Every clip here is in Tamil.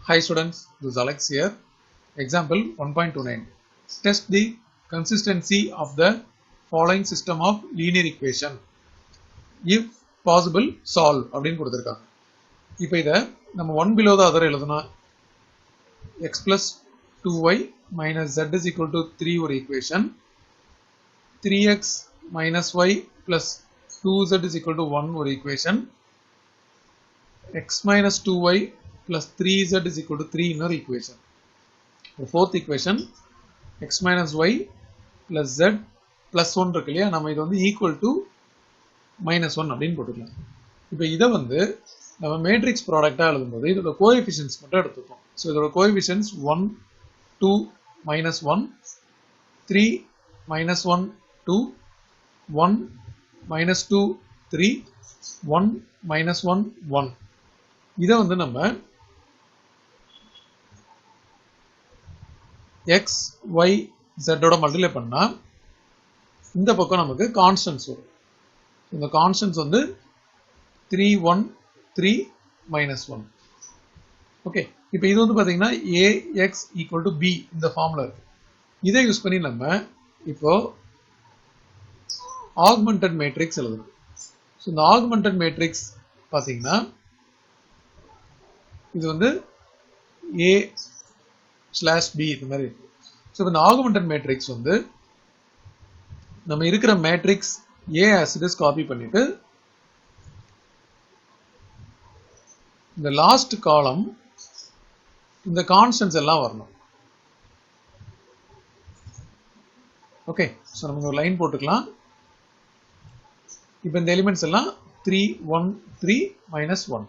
Hi students, this is Alex here. Example 1.29. Test the consistency of the following system of linear equation. If possible, solve. அப்படின்னு கொடுத்திருக்காங்க. இப்போ இதை நம்ம 1 below the other எழுதுனா x plus 2y minus z is equal to 3 ஒரு equation. 3x minus y plus 2z is equal to 1 ஒரு equation. x minus 2y plus 3z is equal to 3 another equation. The fourth equation x minus y plus z plus 1 இருக்கு இல்லையா, நம்ம இது வந்து equal to minus 1 அப்படின்னு போட்டுக்கலாம். இப்போ இதை வந்து நம்ம மேட்ரிக்ஸ் ப்ராடக்டாக எழுதும்போது இதோட கோஎஃபிஷியன்ட்ஸ் மட்டும் எடுத்துப்போம். ஸோ இதோட coefficients 1 2 minus 1 3 minus 1 2 1 minus 2 3 1 minus 1 1. இதை வந்து நம்ம x y z ஓட மல்டிப்ளை பண்ணா இந்த பக்கம் நமக்கு கான்ஸ்டன்ட்ஸ் வரும். இந்த கான்ஸ்டன்ட்ஸ் வந்து 3 1 3 minus 1. ஓகே, இப்போ இது வந்து பாத்தீங்கன்னா ax equal to b இந்த ஃபார்முலா இருக்கு. இதை யூஸ் பண்ணி நம்ம இப்போ ஆக்மெண்டட் மேட்ரிக்ஸ் எழுதணும். ஸோ இந்த ஆக்மெண்டட் மேட்ரிக்ஸ் பாத்தீங்கன்னா இது வந்து a ஸ்லாஷ் b இந்த மாதிரி இருக்கு. ஸோ இந்த ஆகுமெண்டட் மேட்ரிக்ஸ் வந்து நம்ம இருக்கிற matrix a as it is copy பண்ணிட்டு இந்த லாஸ்ட் காலம் இந்த கான்ஸ்டன்ட்ஸ் எல்லாம் வரணும். ஓகே, ஸோ நமக்கு ஒரு லைன் போட்டுக்கலாம். இப்போ இந்த எலிமெண்ட்ஸ் எல்லாம் 3 1 3 minus 1.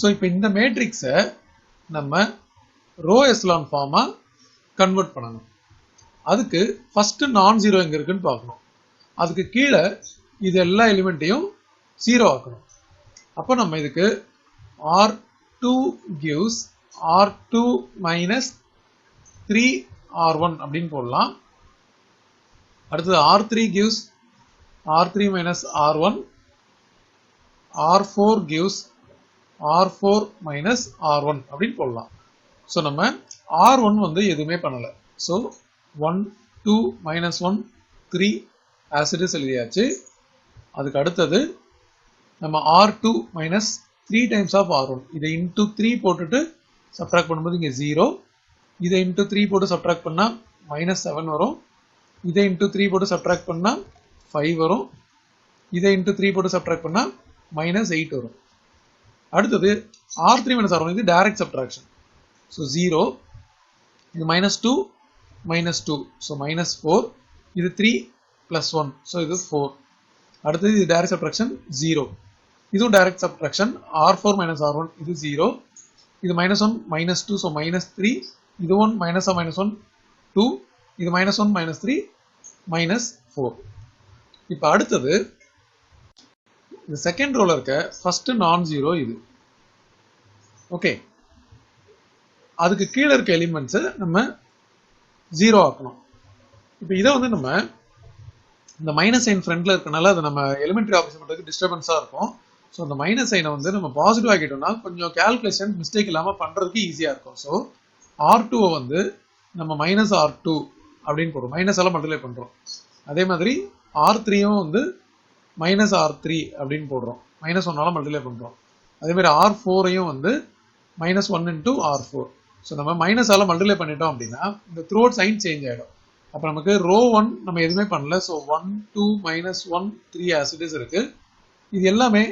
ஸோ இப்போ இந்த மேட்ரிக்ஸை நம்ம ரோ எஸ்லான் ஃபார்மா கன்வெர்ட் பண்ணணும். அதுக்கு ஃபர்ஸ்ட் நான் ஜீரோ எங்க இருக்குன்னு பார்க்கணும். அதுக்கு கீழே இது எல்லா எலிமெண்ட்டையும் ஜீரோ ஆக்கணும். அப்போ நம்ம இதுக்கு R2 gives R2 minus 3R1 அப்படின்னு போடலாம். அடுத்தது R3 gives R3 minus R1. R4 gives R4 minus R1 அப்படின்னு போடலாம். ஸோ நம்ம R1 வந்து எதுவுமே பண்ணலை. So 1 2 minus 1 3 as it is எழுதியாச்சு. அதுக்கு அடுத்தது நம்ம R2 minus 3 times of R1 இதை into 3 போட்டுட்டு சப்ட்ராக்ட் பண்ணும்போது இங்கே 0. இதை into 3 போட்டு சப்ட்ராக்ட் பண்ணால் minus 7 வரும். இதை into 3 போட்டு சப்ட்ராக்ட் பண்ணால் 5 வரும். இதை into 3 போட்டு சப்ட்ராக்ட் பண்ணால் minus 8 வரும். அடுத்தது R3 minus R1 இது டைரக்ட் சப்ட்ராக்ஷன். ஸோ 0 இது minus 2 minus 2 ஸோ minus 4. இது 3 plus 1 ஸோ இது 4. அடுத்தது இது டைரக்ட் சப்ட்ராக்ஷன் 0. இதுவும் direct subtraction R4 minus R1 இது 0. இது minus 1 minus 2 ஸோ minus 3. இது 1 minus 1 minus 1 2. இது minus 1 minus 3 minus 4. இப்போ அடுத்தது இந்த செகண்ட் ரோல இருக்க ஃபர்ஸ்ட் நான் ஜீரோ இது. ஓகே, அதுக்கு கீழே இருக்க எலிமெண்ட்ஸை நம்ம ஜீரோ ஆக்கணும். இப்போ இதை வந்து நம்ம இந்த மைனஸ் சைன் ஃப்ரண்ட்ல இருக்கனால அது நம்ம எலிமெண்ட்ரி ஆப்ரேஷன் பண்ணுறதுக்கு டிஸ்டர்பன்ஸாக இருக்கும். ஸோ அந்த மைனஸ் சைனை வந்து நம்ம பாசிட்டிவ் ஆக்கிட்டோம்னா கொஞ்சம் கால்குலேஷன் மிஸ்டேக் இல்லாமல் பண்ணுறதுக்கு ஈஸியாக இருக்கும். ஸோ R2 வந்து நம்ம மைனஸ் R2 அப்படின்னு போடுறோம், மைனஸ் எல்லாம் மல்டிப்ளை பண்ணுறோம். அதே மாதிரி R3யும் வந்து மைனஸ் R3 அப்படின்னு போடுறோம், மைனஸ் 1ஆல மல்டிப்ளை பண்ணுறோம். அதே மாதிரி R4ஐயும் வந்து மைனஸ் 1 into R4. ஸோ நம்ம மைனஸால மல்டிப்ளை பண்ணிட்டோம் அப்படின்னா இந்த த்ரூ அவுட் சைன் சேஞ்ச் ஆகிடும். அப்போ நமக்கு ரோ 1 நம்ம எதுவுமே பண்ணல. So 1 2 minus 1 3 as it is இருக்கு. இது எல்லாமே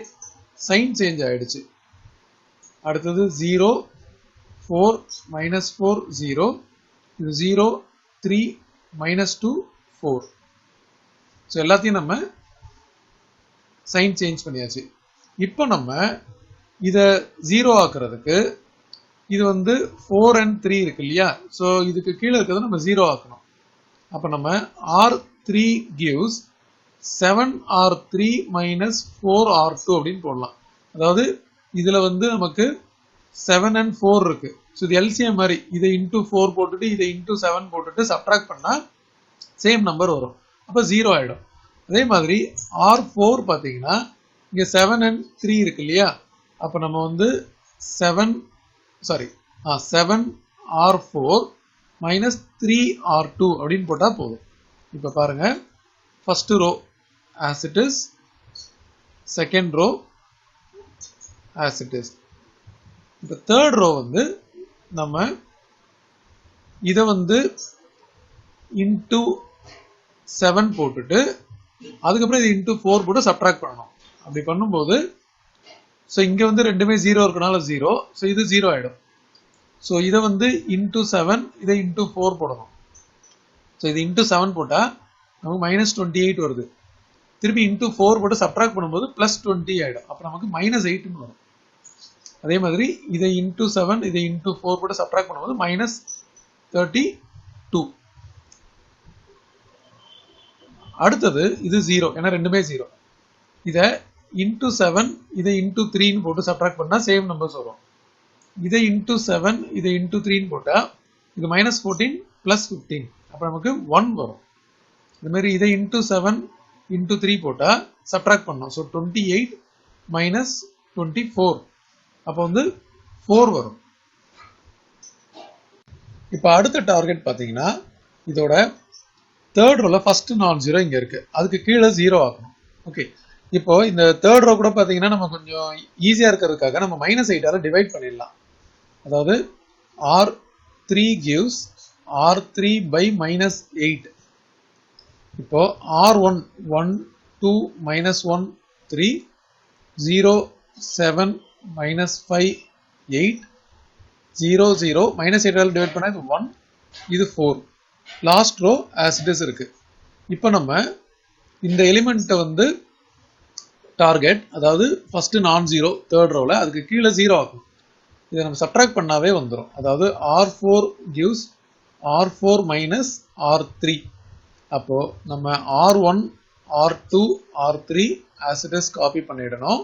சைன் சேஞ்ச் ஆயிடுச்சு. அடுத்தது 0 4 minus 4 0. இது 0 3 minus 2 4. ஸோ எல்லாத்தையும் நம்ம சைன் சேஞ்ச் பண்ணியாச்சு. இப்போ நம்ம இதை 0 ஆக்குறதுக்கு இது வந்து 4 and 3 இருக்கு இல்லையா, ஸோ இதுக்கு கீழே இருக்கிறத நம்ம 0 ஆக்கணும். அப்போ நம்ம R3 gives 7R3 minus 4R2 அப்படின்னு போடலாம். அதாவது இதுல வந்து நமக்கு 7 and 4 இருக்கு. ஸோ இது எல்சிஎம் மாதிரி இதை இன்டூ 4 போட்டுட்டு இதை இன்டூ 7 போட்டுட்டு சப்ட்ராக்ட் பண்ணா சேம் நம்பர் வரும். அப்போ 0 ஆயிடும். அதே மாதிரி R4 பார்த்தீங்கன்னா இங்கே 7 and 3 இருக்கு இல்லையா, அப்போ நம்ம வந்து 7 சாரி 7R4 minus 3R2 அப்படின்னு போட்டா போதும். இப்போ பாருங்க, first row as it is, second row as it is. இப்போ third row வந்து நம்ம இதை வந்து into 7 போட்டுட்டு அதுக்கப்புறம் இது into 4 போட்டு subtract பண்ணணும். அப்படி பண்ணும்போது ஸோ இங்கே வந்து ரெண்டுமே 0 இருக்கனால 0, ஸோ இது 0 ஆகிடும். ஸோ இதை வந்து into 7, இதை into 4 போடணும். ஸோ இது into 7 போட்டால் நமக்கு -28 வருது. திருப்பி into 4 போட்டு சப்ட்ராக்ட் பண்ணும்போது +20 ஆகிடும். அப்போ நமக்கு -8 வரும். அதே மாதிரி இதை into 7, இதை into 4 போட்டு சப்ட்ராக்ட் பண்ணும்போது -32. அடுத்தது இது 0, ஏன்னா ரெண்டுமே 0. இதை into 7, இதை into 3 போட்டு சப்ட்ராக்ட் பண்ணால் சேம் நம்பர்ஸ் வரும். இதை into 7, இதை into 3 போட்டால் இது -14 +15, அப்போ நமக்கு 1 வரும். இந்த மாதிரி இதை into 7 into 3 போட்டால் சப்ட்ராக்ட் பண்ணோம். ஸோ 28 - 24, அப்போ வந்து 4 வரும். இப்போ அடுத்த டார்கெட் பார்த்தீங்கன்னா இதோட தேர்ட் ரோல ஃபர்ஸ்ட் நான் ஜீரோ இங்கே இருக்கு, அதுக்கு கீழே 0 ஆகணும். ஓகே, இப்போ இந்த தேர்ட் ரோ கூட பார்த்தீங்கன்னா நம்ம கொஞ்சம் ஈஸியாக இருக்கிறதுக்காக நம்ம -8ஆல டிவைட் பண்ணிடலாம். அதாவது R3 gives R3 by -8. இப்போ R1 1 2 -1 3 0 7 -5 8 0 0 -8ஆல டிவைட் பண்ணா இது 1, இது 4. Last row as it is இருக்கு. இப்போ நம்ம இந்த எலிமெண்ட்டை வந்து டார்கெட், அதாவது ஃபர்ஸ்ட் நான் ஜீரோ தேர்ட் ரோல அதுக்கு கீழே 0 ஆகும். இதை நம்ம சப்ட்ராக்ட் பண்ணாவே வந்துடும். அதாவது R4 gives R4 minus R3. அப்போ நம்ம R1 R2 R3 as it is copy பண்ணிடணும்.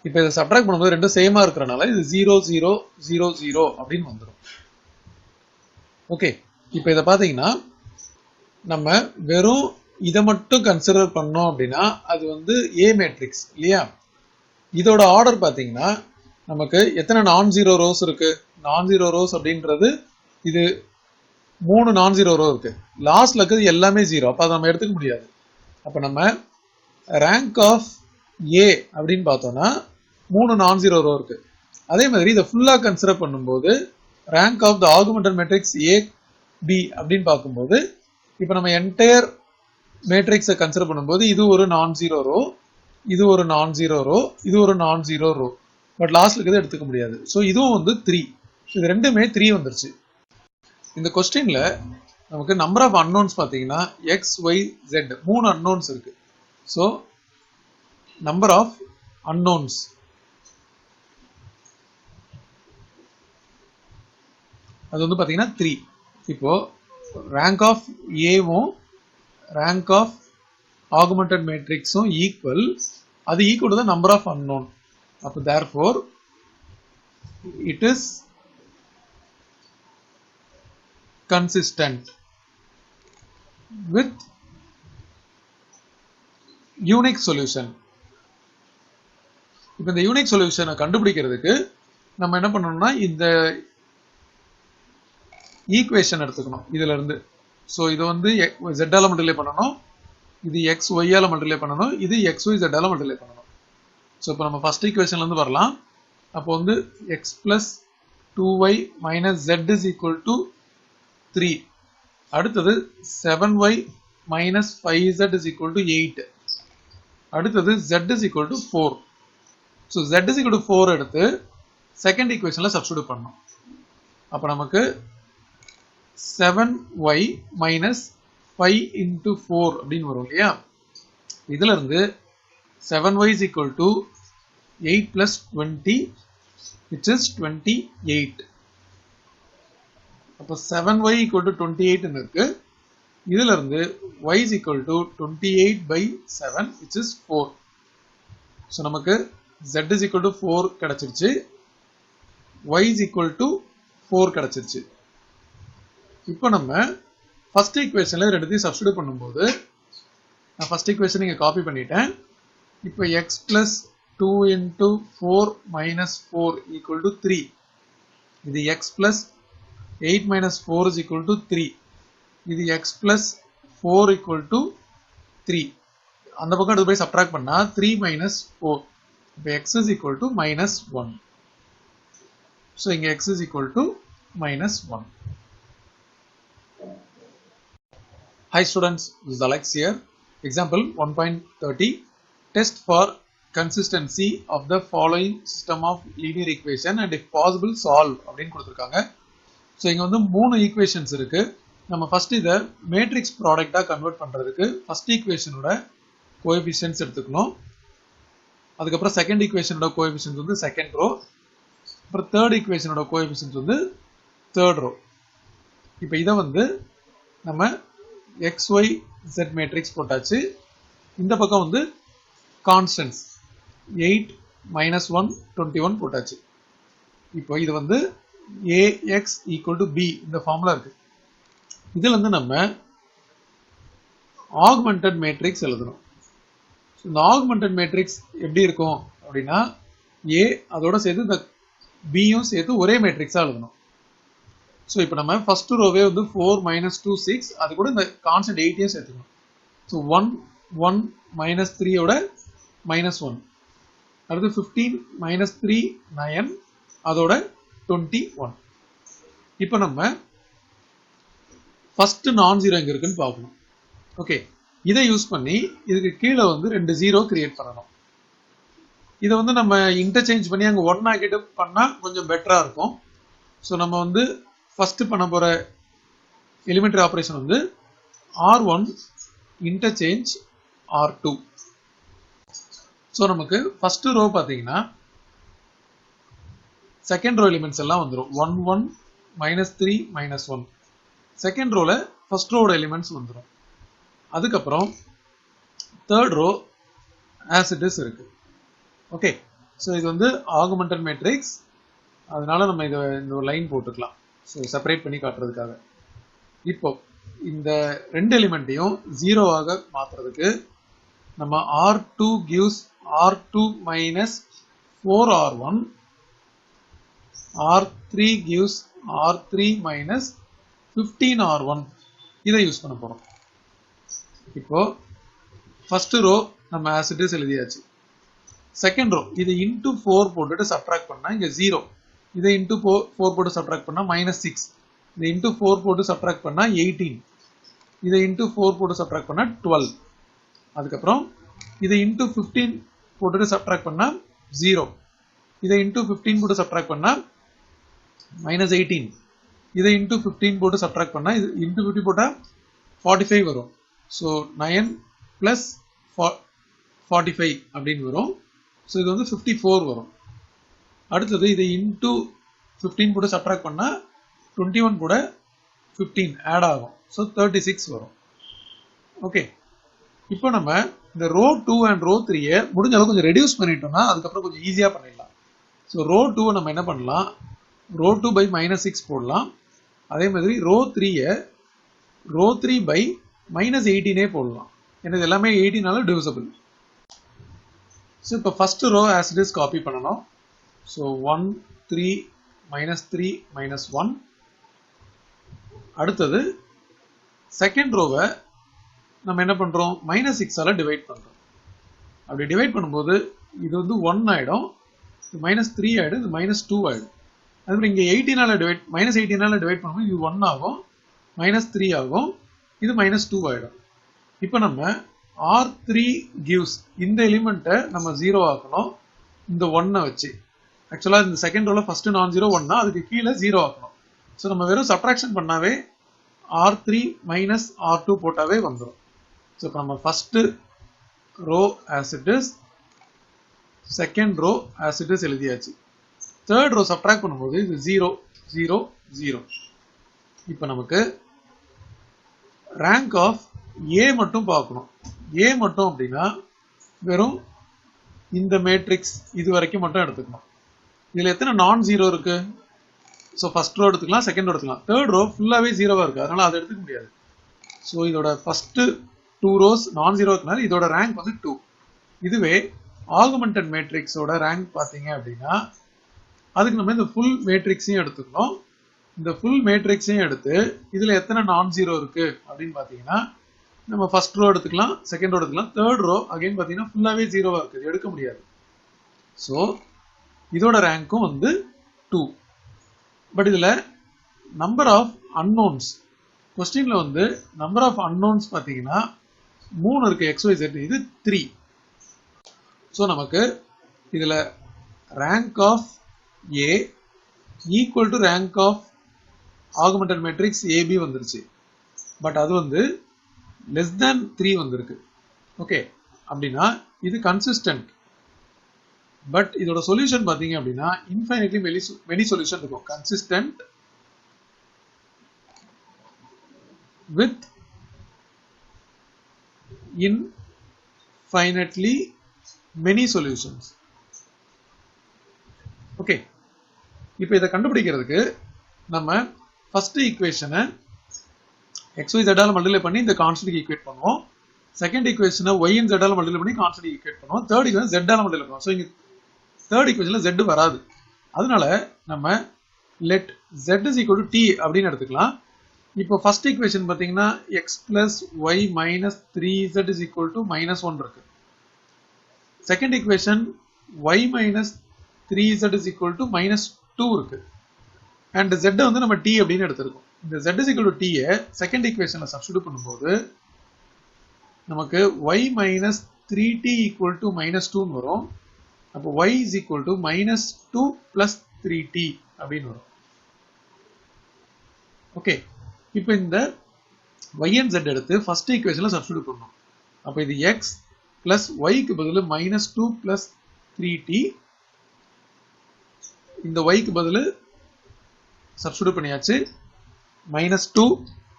இப்போ இதை சப்ட்ராக்ட் பண்ணும்போது ரெண்டும் சேமா இருக்கிறனால இது 0 0 0 0 அப்படின்னு வந்துடும். ஓகே, இப்போ இதை பார்த்தீங்கன்னா நம்ம வெறும் இதை மட்டும் கன்சிடர் பண்ணோம் அப்படின்னா அது வந்து ஏ மேட்ரிக்ஸ் இல்லையா. இதோட ஆர்டர் பார்த்தீங்கன்னா நமக்கு எத்தனை நான் ஜீரோ ரோஸ் இருக்கு, நான் ஜீரோ ரோஸ் அப்படின்றது இது 3 நான் ஜீரோ ரோ இருக்கு, லாஸ்ட்ல இருக்கிறது எல்லாமே 0, அப்போ அதை நம்ம எடுத்துக்க முடியாது. அப்போ நம்ம ரேங்க் ஆஃப் ஏ அப்படின்னு பார்த்தோம்னா 3 நான் ஜீரோ ரோ இருக்கு. அதே மாதிரி இதை ஃபுல்லாக கன்சிடர் பண்ணும்போது rank of the augmented matrix A B அப்படின்னு பார்க்கும்போது இப்போ நம்ம என்டையர் மேட்ரிக்ஸை கன்சிடர் பண்ணும்போது இது ஒரு நான் ஜீரோ ரோ, இது ஒரு நான் ஜீரோ ரோ, இது ஒரு நான் ஜீரோ ரோ, பட் லாஸ்ட்ல இருக்கிறத எடுத்துக்க முடியாது. ஸோ இதுவும் வந்து 3, இது ரெண்டுமே 3 வந்துருச்சு. இந்த கொஸ்டின்ல நமக்கு நம்பர் ஆஃப் அன்னோன்ஸ் பார்த்தீங்கன்னா எக்ஸ் ஒய் ஜெட் 3 அன்னோன்ஸ் இருக்கு. ஸோ நம்பர் ஆஃப் அன்னோன்ஸ் அது வந்து பார்த்தீங்கன்னா 3. இப்போ ரேங்க் ஆஃப் ஏவும் ரேங்க் ஆஃப் ஆகுமெண்டட் மேட்ரிக்ஸும் ஈக்குவல், அது equal to the number of unknown. அப்போ therefore it is consistent with unique solution. இப்போ இந்த யூனிக் சொல்யூஷனை கண்டுபிடிக்கிறதுக்கு நம்ம என்ன பண்ணணும்னா இந்த ஈக்குவேஷன் எடுத்துக்கணும் இதுல இருந்து. ஸோ இது வந்து z ஆல மல்டிப்ளை பண்ணணும், இது எக்ஸ் ஒய்யால மல்டிப்ளை பண்ணணும், இது எக்ஸ் ஒய் z ஆல மல்டிப்ளை பண்ணணும். ஸோ இப்போ நம்ம ஃபர்ஸ்ட் ஈக்குவேஷன்ல இருந்து வரலாம். அப்போ வந்து x plus 2y minus z is equal to 3. அடுத்தது 7y minus 5z is equal to 8. அடுத்தது z is equal to 4. So z is equal to 4 எடுத்து செகண்ட் ஈக்குவேஷன்ல சப்ஸ்டிட்யூட் பண்ணணும். அப்போ நமக்கு 7y minus 5 into 4 அப்படின்னு வரும் இல்லையா. இதுல இருந்து 7y is equal to 8 plus 20 which is 28. அப்போ 7y equal to 28 இருக்கு. இதுல இருந்து y is equal to 28 by 7 which is 4. So நமக்கு z is equal to 4 கிடைச்சிருச்சு, y is equal to 4 கிடைச்சிருச்சு. இப்போ நம்ம ஃபர்ஸ்ட் ஈக்குவேஷன்ல ரெண்டுத்தையும் சப்ஸ்டிட்யூட் பண்ணும்போது நான் ஃபர்ஸ்ட் ஈக்குவேஷன் இங்கே காப்பி பண்ணிட்டேன். இப்போ x plus 2 into 4 minus 4 equal to 3. இது x plus 8 minus 4 is equal to 3. இது x plus 4 equal to 3. அந்த பக்கம் எடுத்து போய் subtract பண்ணா 3 minus 4. இப்போ x is equal to minus 1. So இங்க x is equal to minus 1. Hi students, this is Alex here. Example 1.30. Test for consistency of the following system of linear equation and if possible solve அப்படினு கொடுத்திருக்காங்க. So இங்க வந்து மூணு ஈக்குவேஷன்ஸ் இருக்கு. நம்ம ஃபர்ஸ்ட் இத மேட்ரிக்ஸ் ப்ராடக்ட்டா கன்வர்ட் பண்றதுக்கு ஃபர்ஸ்ட் ஈக்குவேஷனோட கோஎஃபிஷியன்ட்ஸ் எடுத்துக்கணும். அதுக்கு அப்புறம் செகண்ட் ஈக்குவேஷனோட கோஎஃபிஷியன்ட்ஸ் வந்து செகண்ட் ரோ. அப்புறம் தேர்ட் ஈக்குவேஷனோட கோஎஃபிஷியன்ட்ஸ் வந்து தேர்ட் ரோ. இப்போ இத வந்து நம்ம xy z மேட்ரிக்ஸ் போட்டாச்சு. இந்த பக்கம் வந்து கான்ஸ்டன்ட்ஸ் 8 minus 1 21 போட்டாச்சு. இப்போ இது வந்து ax equal to b இந்த ஃபார்முலா இருக்கு. இதுல இருந்து நம்ம ஆகுமெண்டட் மேட்ரிக்ஸ் எழுதணும். இந்த ஆகுமெண்டட் மேட்ரிக்ஸ் எப்படி இருக்கும் அப்படின்னா a அதோட சேர்த்து இந்த b யும் சேர்த்து ஒரே மேட்ரிக்ஸா எழுதணும். ஸோ இப்போ நம்ம ஃபர்ஸ்ட் ரோவே வந்து 4 minus 2 6 அது கூட இந்த கான்ஸ்டன்ட் 8 சேர்த்துக்கணும். ஸோ 1 1 minus 3 ஓட minus 1. அடுத்து 15 minus 3 9 அதோட 21. இப்போ நம்ம ஃபர்ஸ்ட் நான் ஜீரோ எங்க இருக்குன்னு பார்க்கணும். ஓகே, இதை யூஸ் பண்ணி இதுக்கு கீழே வந்து 2 ஜீரோ கிரியேட் பண்ணணும். இதை வந்து நம்ம இன்டர்சேஞ்ச் பண்ணி அங்கே 1 ஆக்கிட்டு பண்ணா கொஞ்சம் பெட்டரா இருக்கும். ஸோ நம்ம வந்து ஃபர்ஸ்ட் பண்ண போற எலிமெண்டரி ஆபரேஷன் வந்து R1 இன்டர்சேஞ்ச் R2. ஸோ நமக்கு ஃபர்ஸ்ட் ரோ பார்த்தீங்கன்னா செகண்ட் ரோ எலிமெண்ட்ஸ் எல்லாம் வந்துடும். 1 1 minus 3 minus 1. செகண்ட் ரோல ஃபர்ஸ்ட் ரோட எலிமெண்ட்ஸ் வந்துடும். அதுக்கப்புறம் third row as it is இருக்கு. ஓகே, ஸோ இது வந்து ஆகுமெண்டட் மேட்ரிக்ஸ். அதனால நம்ம இதை இந்த ஒரு லைன் போட்டுக்கலாம். ஸோ செப்பரேட் பண்ணி காட்டுறதுக்காக. இப்போ இந்த ரெண்டு எலிமெண்ட்டையும் ஜீரோவாக மாற்றுறதுக்கு நம்ம R2 gives R2 minus 4R1, R3 gives R3 minus 15R1 இதை யூஸ் பண்ண போறோம். இப்போ ஃபர்ஸ்ட் ரோ நம்ம as it is எழுதியாச்சு. செகண்ட் ரோ இது இன்டூ 4 போட்டுட்டு சப்ட்ராக்ட் பண்ணா இங்க 0. இதை இன்டூ 4 போட்டு சப்ட்ராக்ட் பண்ணா minus 6. இதை இன்டூ 4 போட்டு சப்ட்ராக்ட் பண்ணா 18. இதை இன்டூ 4 போட்டு சப்ட்ராக்ட் பண்ணா 12. அதுக்கப்புறம் இதை இன்டூ 15 போட்டுட்டு சப்ட்ராக்ட் பண்ணா 0. இதை இன்டூ 15 போட்டு சப்ட்ராக்ட் பண்ணா minus 18. இதை இன்டூ 15 போட்டு சப்ட்ராக்ட் பண்ணா இது இன்டூ 50 போட்டா 45 வரும். ஸோ 9 plus 45 அப்படின்னு வரும். ஸோ இது வந்து 54 வரும். அடுத்தது இதை இன்டூ 15 போட்டு சப்ட்ராக்ட் பண்ணா 21 கூட 15 ஆட் ஆகும். ஸோ 36 வரும். ஓகே, இப்போ நம்ம இந்த ரோ 2 அண்ட் ரோ 3 முடிஞ்ச அளவுக்கு கொஞ்சம் ரெடியூஸ் பண்ணிட்டோம்னா அதுக்கப்புறம் கொஞ்சம் ஈஸியா பண்ணிடலாம். ஸோ ரோ 2 நம்ம என்ன பண்ணலாம், ரோ 2 by -6 போடலாம். அதே மாதிரி ரோ 3 ரோ 3 by -18 போடலாம். ஏன்னா இது எல்லாமே 18 டிவிசிபிள். ஸோ இப்போ first row as it is copy பண்ணணும். ஸோ 1 3 -3 -1. அடுத்தது செகண்ட் ரோவை நம்ம என்ன பண்றோம், -6 டிவைட் பண்றோம். அப்படி டிவைட் பண்ணும்போது இது வந்து 1 ஆயிடும், -3 ஆயிடும், இது -2 ஆயிடும். அதே மாதிரி இங்க 18 டிவைட் -18 டிவைட் பண்ணும்போது இது 1 ஆகும், -3 ஆகும், இது -2 ஆயிடும். இப்போ நம்ம R3 gives இந்த எலிமெண்ட்டை நம்ம 0 ஆக்கணும் இந்த 1 வச்சு. ஆக்சுவலா இந்த செகண்ட் ரோல ஃபர்ஸ்ட் நான் ஜீரோ 1 அதுக்கு கீழே 0 ஆக்கணும். ஸோ நம்ம வெறும் சப்ட்ராக்ஷன் பண்ணாவே R3 minus R2 போட்டாவே வந்துடும். ஸோ இப்போ நம்ம first row as it is, second row as it is எழுதியாச்சு. தேர்ட் ரோ சப்ட்ராக்ட் பண்ணும்போது இது 0 0 0. இப்போ நமக்கு ரேங்க் ஆஃப் A மட்டும் பார்க்கணும். A மட்டும் அப்படின்னா வெறும் இந்த மேட்ரிக்ஸ் இது வரைக்கும் மட்டும் எடுத்துக்கணும். இதுல எத்தனை நான் ஜீரோ இருக்கு? ஸோ ஃபர்ஸ்ட் ரோ எடுத்துக்கலாம், செகண்ட் ரோ எடுத்துக்கலாம். தேர்ட் ரோ ஃபுல்லாவே ஜீரோவா இருக்கு, அதனால அதை எடுத்துக்க முடியாது. ஸோ இதோட ஃபர்ஸ்ட் 2 ரோஸ் நான் ஜீரோ இருக்கனால இதோட ரேங்க் வந்து 2. இதுவே ஆகுமெண்டட் மேட்ரிக்ஸோட ரேங்க் பார்த்தீங்க அப்படின்னா அதுக்கு நம்ம இந்த ஃபுல் மேட்ரிக்ஸையும் எடுத்துக்கணும். இந்த ஃபுல் மேட்ரிக்ஸையும் எடுத்து இதில் எத்தனை நான் ஜீரோ இருக்கு அப்படின்னு பார்த்தீங்கன்னா நம்ம ஃபர்ஸ்ட் ரோ எடுத்துக்கலாம், செகண்ட் ரோ எடுத்துக்கலாம், தேர்ட் ரோ அகைன் பார்த்தீங்கன்னா ஃபுல்லாகவே ஜீரோவாக இருக்குது, எடுக்க முடியாது. ஸோ இதோட ரேங்க்கும் வந்து 2. பட் இதில் நம்பர் ஆஃப் அன்னோன்ஸ் கொஸ்டின்ல வந்து நம்பர் ஆஃப் அன்னோன்ஸ் பார்த்தீங்கன்னா 3 இருக்கு, XYZ, இது 3. ஸோ நமக்கு இதில் rank of A equal to rank of augmented matrix AB வந்துருச்சு. பட் அது வந்து லெஸ் தேன் 3 வந்திருக்கு. ஓகே, அப்படின்னா இது கன்சிஸ்டன்ட். பட் இதோட சொல்யூஷன் பார்த்தீங்க அப்படின்னா இன்ஃபைனைட்லி மெனி சொல்யூஷன் இருக்கும். Consistent with infinitely many solutions. Okay, இப்போ இதை கண்டுபிடிக்கிறதுக்கு நம்ம ஃபர்ஸ்ட் ஈக்குவேஷனை XYZ ஆல மல்டிப்ளை பண்ணி இந்த கான்ஸ்டன்ட் ஈக்குவேட் பண்ணுவோம். செகண்ட் ஈக்குவேஷனை Y and Z ஆல மல்டிப்ளை பண்ணி கான்ஸ்டன்ட் ஈக்குவேட் பண்ணுவோம். தேர்ட் ஈக்குவேஷன் Z ஆல மல்டிப்ளை பண்ணுவோம். ஸோ இங்க தேர்ட் ஈக்குவேஷன்ல Z வராது. அதனால நம்ம let Z is equal to T அப்படின்னு எடுத்துக்கலாம். இப்போ ஃபர்ஸ்ட் ஈக்குவேஷன் பார்த்தீங்கன்னா x plus y minus 3z is equal to -1 இருக்கு. Second equation y minus 3z is equal to -2 இருக்கு. அண்ட் z வந்து நம்ம t அப்படின்னு எடுத்திருக்கோம். இந்த z is equal to t second ஈக்குவேஷன்ல சப்ஸ்டிட்யூட் பண்ணும்போது நமக்கு y minus 3t equal to -2 வரும். அப்போ y is equal to -2 plus 3t அப்படின்னு வரும். ஓகே, இப்போ இந்த y and z எடுத்து ஃபர்ஸ்ட் ஈக்குவேஷன்ல சப்ஸ்டிட்யூட் பண்ணணும். அப்போ இது x பிளஸ் y க்கு பதிலு -2 பிளஸ் 3t, இந்த y க்கு பதிலு சப்ஸ்டிட்யூட் பண்ணியாச்சு, -2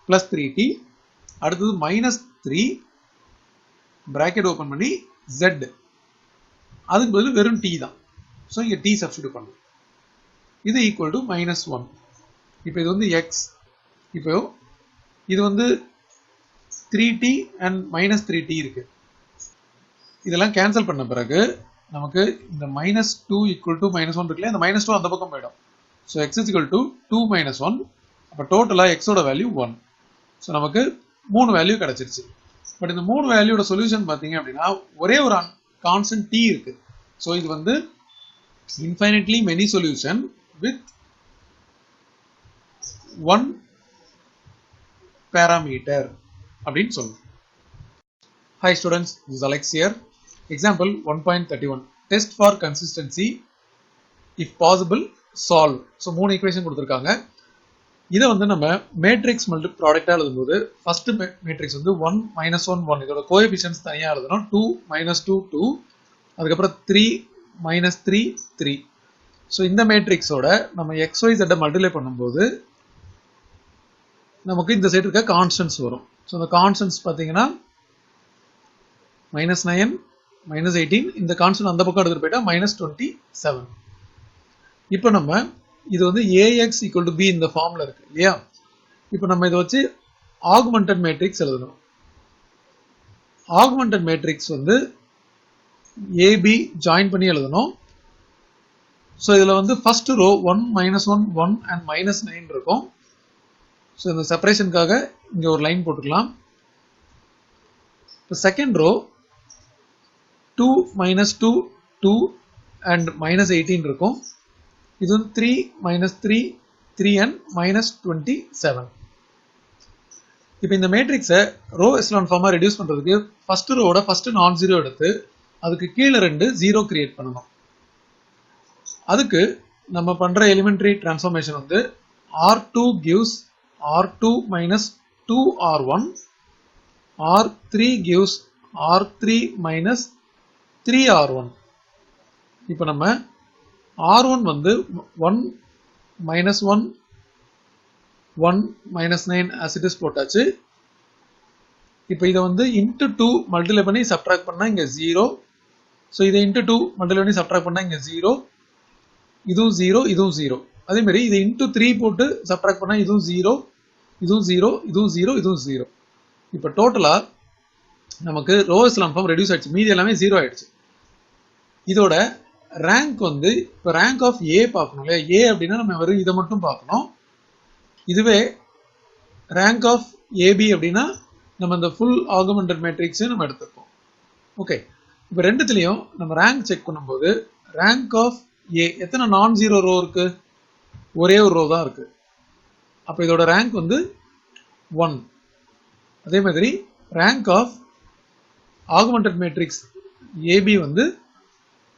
பிளஸ் 3t, அடுத்தது -3 பிராக்கெட் ஓபன் பண்ணி z, அதுக்கு பதிலு வெறும் t தான். ஸோ இங்க t சப்ஸ்டிட்யூட் பண்ணணும். இது ஈக்குவல் டு -1. இப்போ இது வந்து x, இப்போ இது வந்து 3t and -3t இருக்கு. இதெல்லாம் கேன்சல் பண்ண பிறகு நமக்கு இந்த -2 equal to -1 இருக்குல்ல, இந்த -2 அந்த பக்கம் போயிடும். So x is equal to 2 - 1. அப்போ டோட்டலா x ஓட வேல்யூ 1. ஸோ நமக்கு 3 வேல்யூ கிடைச்சிருச்சு. பட் இந்த 3 வேல்யூட சொல்யூஷன் பார்த்தீங்க அப்படின்னா ஒரே ஒரு கான்ஸ்டன்ட் t இருக்கு. ஸோ இது வந்து infinitely many solution with 1 parameter அப்படின்னு சொல்லுவோம். Hi students, this is Alex here. Example 1.31. Test for consistency. If possible, solve. So 3 equation கொடுத்திருக்காங்க. இதை வந்து நம்ம மேட்ரிக்ஸ் மல்டி ப்ராடக்டா எழுதும்போது ஃபர்ஸ்ட் மேட்ரிக்ஸ் வந்து 1 -1 1, இதோட கோஎஃபிஷியன்ட்ஸ் தனியா எழுதணும். 2 -2 2, அதுக்கப்புறம் 3 -3 3. ஸோ இந்த மேட்ரிக்ஸோட நம்ம XYZ மல்டிப்ளை பண்ணும்போது நமக்கு இந்த சைடு இருக்க கான்ஸ்டன்ட்ஸ் வரும். ஸோ இந்த கான்ஸ்டன்ட்ஸ் பார்த்தீங்கன்னா -9 -18, இந்த கான்ஸ்டன்ட் அந்த பக்கம் எடுத்துட்டு போயிட்டா -27. இப்போ நம்ம இது வந்து AX = B இந்த ஃபார்ம்ல இருக்கு இல்லையா? இப்போ நம்ம இதை வச்சு ஆகுமெண்டட் மேட்ரிக்ஸ் எழுதணும். ஆகுமெண்டட் மேட்ரிக்ஸ் வந்து AB ஜாயின் பண்ணி எழுதணும். ஸோ இதில் வந்து ஃபர்ஸ்ட் ரோ 1 -1 1 and -9 இருக்கும். ஸோ இந்த செப்பரேஷனுக்காக இங்கே ஒரு லைன் போட்டுக்கலாம். இப்போ செகண்ட் ரோ 2 -2 2 and -18 இருக்கும். இது வந்து 3 -3 3 and -27. இப்போ இந்த மேட்ரிக்ஸை ரோ எஸ்லான் ஃபார்மா ரெடியூஸ் பண்றதுக்கு ஃபர்ஸ்ட் ரோட ஃபர்ஸ்ட் நான் ஜீரோ எடுத்து அதுக்கு கீழே 2 0 கிரியேட் பண்ணணும். அதுக்கு நம்ம பண்ற எலிமெண்டரி டிரான்ஸ்ஃபார்மேஷன் வந்து R2 gives R2 minus 2R1, R3 gives R3 minus 3R1. இப்போ நம்ம R1 வந்து 1 -1 1 -9 as it is போட்டாச்சு. இப்போ இதை வந்து into 2 மல்டிப்ளை பண்ணி சப்ட்ராக்ட் பண்ணா இங்க 0. ஸோ இதை into 2 மல்டிப்ளை பண்ணி சப்ட்ராக்ட் பண்ணா இங்க 0, இதுவும் 0 இதுவும் 0. அதே மாதிரி இதை into 3 போட்டு சப்ட்ராக்ட் பண்ணா இதுவும் 0 இதுவும் 0 இதுவும் 0 இதுவும் 0. இப்போ டோட்டலா நமக்கு ரோ எஸ்லான் ஃபார்ம் ரெடியூஸ் ஆயிடுச்சு, மீதி எல்லாமே 0 ஆயிடுச்சு. இதோட ரேங்க் வந்து இப்போ ரேங்க் ஆஃப் ஏ பார்க்கணும் இல்லையா, ஏ அப்படின்னா நம்ம வெறும் இதை மட்டும் பார்க்கணும். இதுவே ரேங்க் ஆஃப் ஏபி அப்படின்னா நம்ம இந்த ஃபுல் ஆகுமெண்டட் மேட்ரிக்ஸை நம்ம எடுத்துப்போம். ஓகே, இப்போ ரெண்டுத்துலையும் நம்ம ரேங்க் செக் பண்ணும்போது ரேங்க் ஆஃப் ஏ எத்தனை நான் ஜீரோ ரோ இருக்கு, ஒரே ஒரு ரோ தான் இருக்கு. அப்போ இதோட ரேங்க் வந்து 1. அதே மாதிரி rank of augmented matrix A B வந்து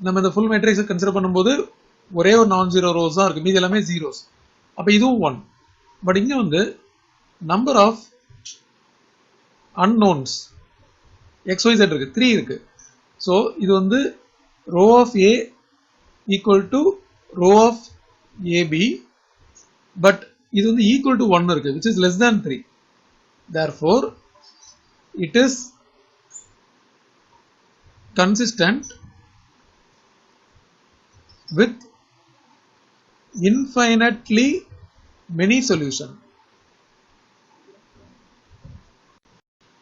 நம்ம இந்த ஃபுல் மேட்ரிக்ஸை கன்சிடர் பண்ணும்போது ஒரே ஒரு நான் ஜீரோ ரோஸ் தான் இருக்கு, மீதி எல்லாமே ஜீரோஸ். அப்போ இதுவும் 1. பட் இங்கே வந்து நம்பர் ஆஃப் அன்னோன்ஸ் XYZ இருக்கு, 3 இருக்கு. ஸோ இது வந்து row of A equal to row of A B, but இது வந்து ஈக்குவல் டு 1 இருக்கு, which is less than 3. Therefore, it is consistent with infinitely many solution.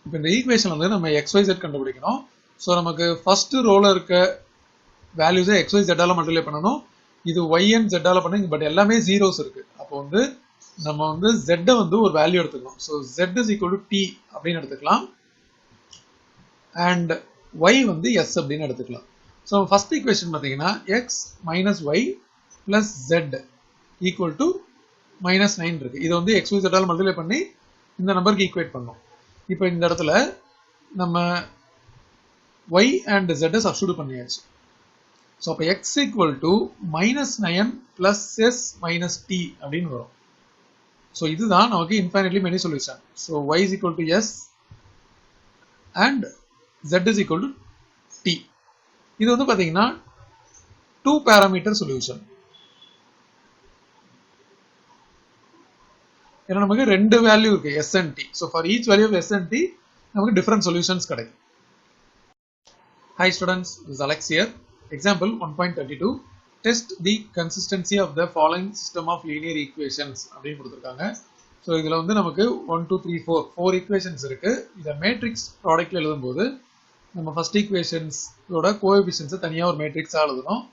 இப்போ இந்த ஈக்குவேஷன் வந்து நம்ம XYZ கண்டுபிடிக்கணும். ஸோ நமக்கு ஃபர்ஸ்ட் ரோல இருக்க வேல்யூஸை XYZ ஆல மல்டிப்ளை பண்ணணும். இது Y and Z ஆல பண்ணுங்க, பட் எல்லாமே ஜீரோஸ் இருக்கு. அப்போ வந்து நம்ம வந்து Z வந்து ஒரு வேல்யூ எடுத்துக்கலாம். So Z is equal to T அப்படின்னு எடுத்துக்கலாம், அண்ட் Y வந்து S அப்படின்னு எடுத்துக்கலாம். ஸோ ஃபர்ஸ்ட் ஈக்குவேஷன் பார்த்தீங்கன்னா X minus Y plus Z equal to -9 இருக்கு. இது வந்து XYZ ஆல மல்டிப்ளை பண்ணி இந்த நம்பருக்கு ஈக்குவேட் பண்ணோம். இப்போ இந்த இடத்துல நம்ம Y and Z சப்ஸ்டிட்யூட் பண்ணியாச்சு. ஸோ அப்போ X equal to -9 plus S minus T அப்படின்னு வரும். ஸோ இதுதான் நமக்கு infinitely many solution. So Y is equal to S and Z is equal to T. இது வந்து பார்த்தீங்கன்னா 2 பேராமீட்டர் சொல்யூஷன். ஏன்னா நமக்கு 2 வேல்யூ இருக்கு S and T. So for each value of S and T நமக்கு டிஃபரெண்ட் சொல்யூஷன்ஸ் கிடைக்கும். Hi students, this is Alex here. Example 1.32. Test the consistency of the following system of linear equations அப்படின்னு கொடுத்துருக்காங்க. ஸோ இதில் வந்து நமக்கு 1 2 3 4 ஈக்குவேஷன்ஸ் இருக்கு. இதை மேட்ரிக்ஸ் ப்ராடக்ட்ல எழுதும்போது நம்ம ஃபர்ஸ்ட் ஈக்குவேஷன்ஸோட கோஎஃபிஷியன்ஸை தனியாக ஒரு மேட்ரிக்ஸாக எழுதணும்.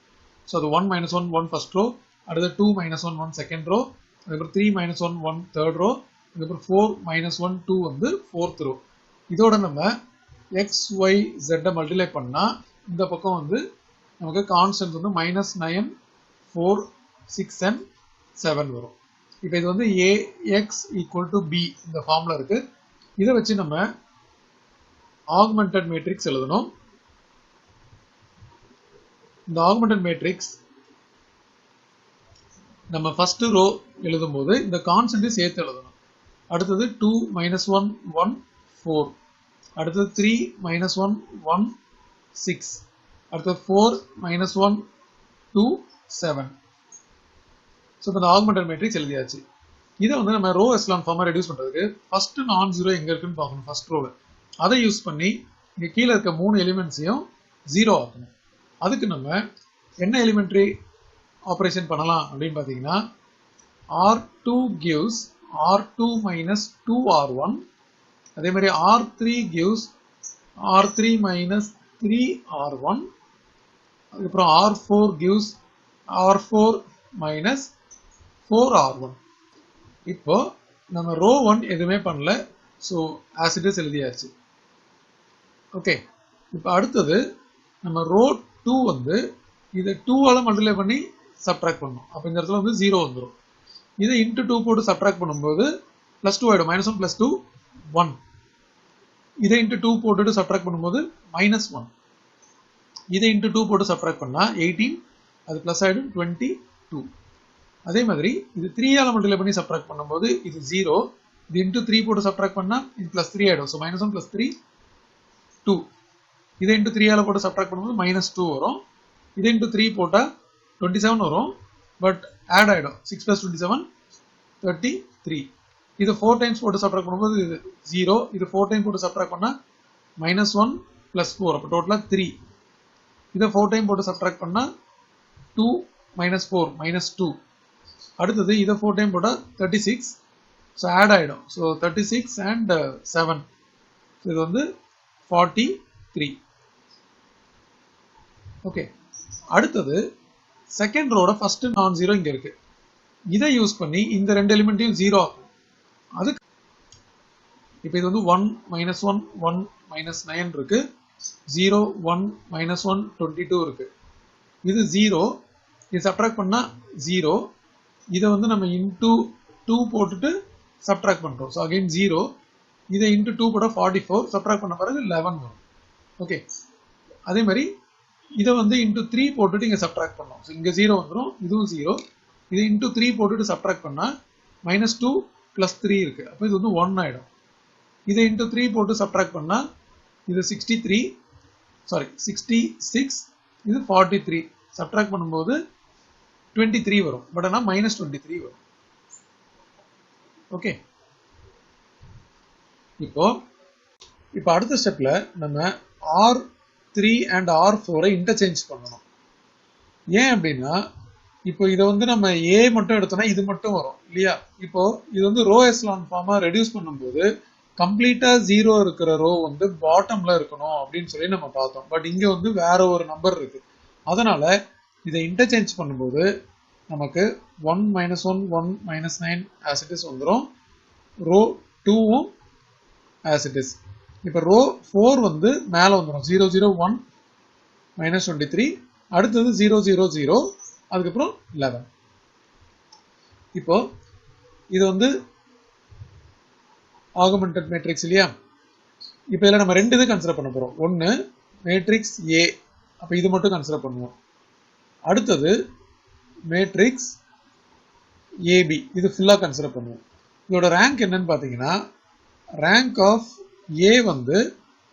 ஸோ அது 1 - 1 1 ஃபர்ஸ்ட் ரோ, அடுத்து 2 - 1 1 செகண்ட் ரோ, அதுக்கப்புறம் 3 - 1 1 தேர்ட் ரோ, அதுக்கப்புறம் 4 - 1 2 வந்து ஃபோர்த் ரோ. இதோட நம்ம XY Z மல்டிப்ளை பண்ணா இந்த பக்கம் வந்து நமக்கு கான்ஸ்டன்ட் வந்து -9 4 6 and 7 வரும். இப்போ இது வந்து AX equal to B இந்த ஃபார்ம்ல இருக்கு. இதை வச்சு நம்ம ஆகுமெண்டட் மேட்ரிக்ஸ் எழுதணும். இந்த ஆகுமெண்டட் மேட்ரிக்ஸ் நம்ம ஃபர்ஸ்ட் ரோ எழுதும்போது இந்த கான்ஸ்டன்ட் சேர்த்து எழுதணும். அடுத்தது 2 - 1 1 4, அடுத்தது 3 - 1 1 6, அடுத்தது 4 - 1 2 7. ஸோ இந்த ஆகுமெண்டட் மேட்ரிக்ஸ் எழுதியாச்சு. இதை வந்து நம்ம ரோ எஸ்லான் ஃபார்மா ரெடியூஸ் பண்றதுக்கு ஃபர்ஸ்ட் நான் ஜீரோ எங்க இருக்குன்னு பார்க்கணும். ஃபர்ஸ்ட் ரோல அதை யூஸ் பண்ணி இங்க கீழே இருக்க 3 எலிமெண்ட்ஸையும் ஜீரோ ஆக்கணும். அதுக்கு நம்ம என்ன எலிமெண்ட்ரி ஆப்ரேஷன் பண்ணலாம் அப்படின்னு பார்த்தீங்கன்னா R2 gives R2 minus 2R1, அதே மாதிரி R3 gives R3 minus 3R1, அதுக்கப்புறம் R4 gives R4 minus 4R1. இப்போ நம்ம ரோ 1 எதுவுமே பண்ணல, ஸோ ஆஸ் இட் இஸ் எழுதியாச்சு. ஓகே, இப்போ அடுத்தது நம்ம ரோ 2 வந்து இதை 2 ஆல மல்டிப்ளை பண்ணி சப்ட்ராக்ட் பண்ணணும். அப்போ இந்த இடத்துல வந்து 0 வந்துடும். இதை இன்ட்டு 2 போட்டு சப்ட்ராக்ட் பண்ணும்போது +2 ஆகிடும். -1 + 2 1. இதை இன்ட்டு 2 போட்டுட்டு சப்ட்ராக்ட் பண்ணும்போது -1. இதை இன்ட்டு 2 போட்டு சப்ட்ராக்ட் பண்ணா 18, அது ப்ளஸ் ஆகிடும் 22. அதே மாதிரி இது 3 ஆல மல்டிப்ளை பண்ணி சப்ட்ராக்ட் பண்ணும்போது இது 0. இது இன்ட்டு 3 போட்டு சப்ட்ராக்ட் பண்ணா இது +3 ஆகிடும். ஸோ -1 + 3 2. இதை இன்ட்டு 3 ஆல போட்டு சப்ட்ராக்ட் பண்ணும்போது -2 வரும். இதை இன்ட்டு 3 போட்டால் 27 வரும், பட் ஆட் ஆகிடும். 6 + 27 33. இது 4 டைம்ஸ் போட்டு சப்ட்ராக்ட் பண்ணும்போது இது 0. இது 4 டைம் போட்டு சப்ட்ராக்ட் பண்ணால் -1 + 4, அப்போ டோட்டலாக 3. இதை 4 டைம் போட்டு சப்ட்ராக்ட் பண்ணால் 2 - 4 -2. அடுத்தது இதை 4 டைம் போட்டால் 36. ஸோ ஆட் ஆகிடும். So 36 and 7. இது வந்து 43. ஓகே, அடுத்தது செகண்ட் ரோட ஃபர்ஸ்ட் நான் ஜீரோ இங்க இருக்கு. இதை யூஸ் பண்ணி இந்த ரெண்டு எலிமெண்ட்டையும் ஜீரோ ஆகும். அதுக்கு இப்போ இது வந்து 1 -1 1 -9 இருக்கு, 0 1 -1 22 இருக்கு. இது 0, இது சப்ட்ராக்ட் பண்ணா 0. இதை வந்து நம்ம இன்டூ 2 போட்டுட்டு சப்ட்ராக்ட் பண்றோம். So again 0. இதை இன்டூ 2 போட 44, சப்ட்ராக்ட் பண்ண பிறகு 11 வரும். ஓகே, அதே மாதிரி இதை வந்து இன்டூ 3 போட்டுட்டு இங்க சப்ட்ராக்ட் பண்ணோம். ஸோ இங்க 0 வந்துடும், இதுவும் 0. இதை இன்டூ 3 போட்டுட்டு சப்ட்ராக்ட் பண்ணா -2 + 3 இருக்கு. அப்போ இது வந்து 1 ஆயிடும். இதை இன்டூ 3 போட்டு சப்ட்ராக்ட் பண்ணா இது 66, இது 43. சப்ட்ராக்ட் பண்ணும்போது 23 வரும். பட் ஆனால் -23 வரும். ஓகே, இப்போ அடுத்த ஸ்டெப்ல நம்ம R3 and R4 இன்டர்சேஞ்ச் பண்ணணும். ஏன் அப்படின்னா இப்போ இதை வந்து நம்ம A மட்டும் எடுத்தோம்னா இது மட்டும் வரும் இல்லையா? இப்போ இது வந்து ரோ எஸ்லான் ஃபார்மா ரெடியூஸ் பண்ணும்போது கம்ப்ளீட்டா 0 இருக்கிற ரோ வந்து பாட்டம்ல இருக்கணும் அப்படின்னு சொல்லி நம்ம பார்த்தோம். பட் இங்க வந்து வேற ஒரு நம்பர் இருக்கு. அதனால இதை இன்டர்சேஞ்ச் பண்ணும்போது நமக்கு 1 -1 1 -9 as it is வந்துடும். ரோ 2வும் as it is. இப்போ ரோ 4 வந்து மேல வந்துடும். 0 0 1 -23, அடுத்தது 0 0 0, அதுக்கப்புறம் 11. இப்போ இது வந்து ஆகுமெண்டட் மேட்ரிக்ஸ் இல்லையா? இப்போ இதில் நம்ம ரெண்டு இது கன்சிடர் பண்ண போறோம். ஒன்று மேட்ரிக்ஸ் ஏ, அப்போ இது மட்டும் கன்சிடர் பண்ணுவோம். அடுத்தது மேட்ரிக்ஸ் ஏபி, இது ஃபுல்லாக கன்சிடர் பண்ணுவோம். இதோட ரேங்க் என்னன்னு பார்த்தீங்கன்னா, ரேங்க் ஆஃப் ஏ வந்து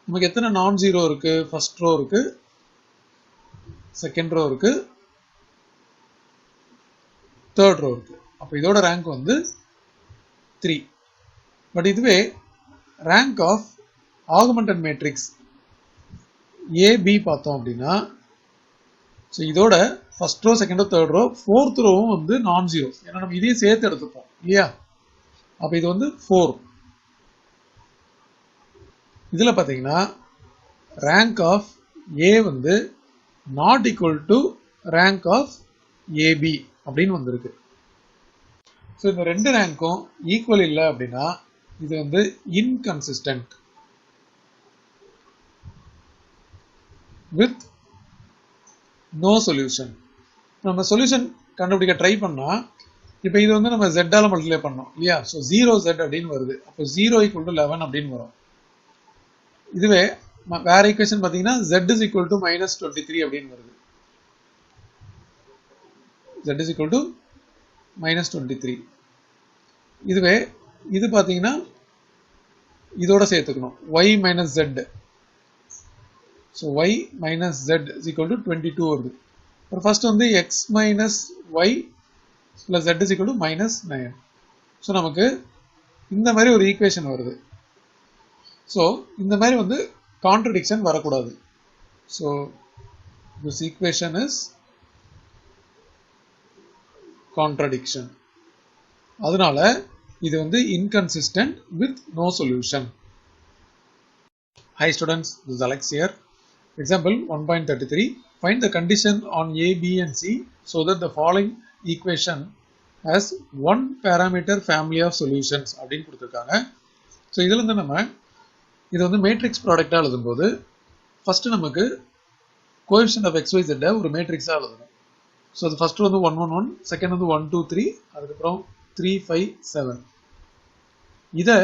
நமக்கு எத்தனை நான் ஜீரோ இருக்கு? ஃபர்ஸ்ட் ரோ இருக்கு, செகண்ட் ரோ இருக்கு, தேர்ட் ரோ இருக்கு. அப்போ இதோட ரேங்க் வந்து 3. பட் இதுவே rank of augmented matrix AB பார்த்தோம் அப்படின்னா, ஸோ இதோட first row second row third row fourth ரோவும் வந்து நான் ஜீரோ. ஏன்னா நம்ம இதையும் சேர்த்து எடுத்துப்போம் இல்லையா? அப்போ இது வந்து 4. இதில் பார்த்தீங்கன்னா ரேங்க் ஆஃப் ஏ வந்து not equal to rank of AB அப்படின்னு வந்திருக்கு. ஸோ இந்த ரெண்டு ரேங்க்கும் ஈக்குவல் இல்லை அப்படின்னா இது வந்து இன்கன்சிஸ்டன்ட் வித் நோ சொல்யூஷன். நம்ம சொல்யூஷன் கண்டுபிடிக்க ட்ரை பண்ணா, இப்போ இது வந்து நம்ம Z-ஆல மல்டிப்ளை பண்ணோம் இல்லையா? ஸோ 0Z அப்படின்னு வருது. அப்போ 0 = 11 அப்படின்னு வரும். இதுவே வேற ஈக்குவேஷன் பார்த்தீங்கன்னா Z is equal to -23 அப்படின்னு வருது. Z is equal to -23. இதுவே இது பார்த்தீங்கன்னா இதோட சேர்த்துக்கணும், y - z. So y - z is equal to 22 வருது. ஃபர்ஸ்ட் வந்து x - y plus z is equal to -9. So நமக்கு இந்த மாதிரி ஒரு ஈக்குவேஷன் வருது. ஸோ இந்த மாதிரி வந்து கான்ட்ரடிக்ஷன் வரக்கூடாது. So this equation is contradiction. அதனால இது வந்து inconsistent with no solution. Hi students, this is Alex here. Example 1.33. Find the condition on A, B and C so that the following equation has one parameter family of solutions அப்படின்னு கொடுத்திருக்காங்க. ஸோ இதுல இருந்து நம்ம இது வந்து மேட்ரிக்ஸ் ப்ராடக்டா எழுதும்போது ஃபர்ஸ்ட் நமக்கு கோஎஃபிஷியன்ட் ஆஃப் xy z ஒரு மேட்ரிக்ஸா எழுதணும். ஸோ அது ஃபர்ஸ்ட் வந்து 1 1 1, செகண்ட் வந்து 1 2 3, அதுக்கப்புறம் 3 5 7. இதை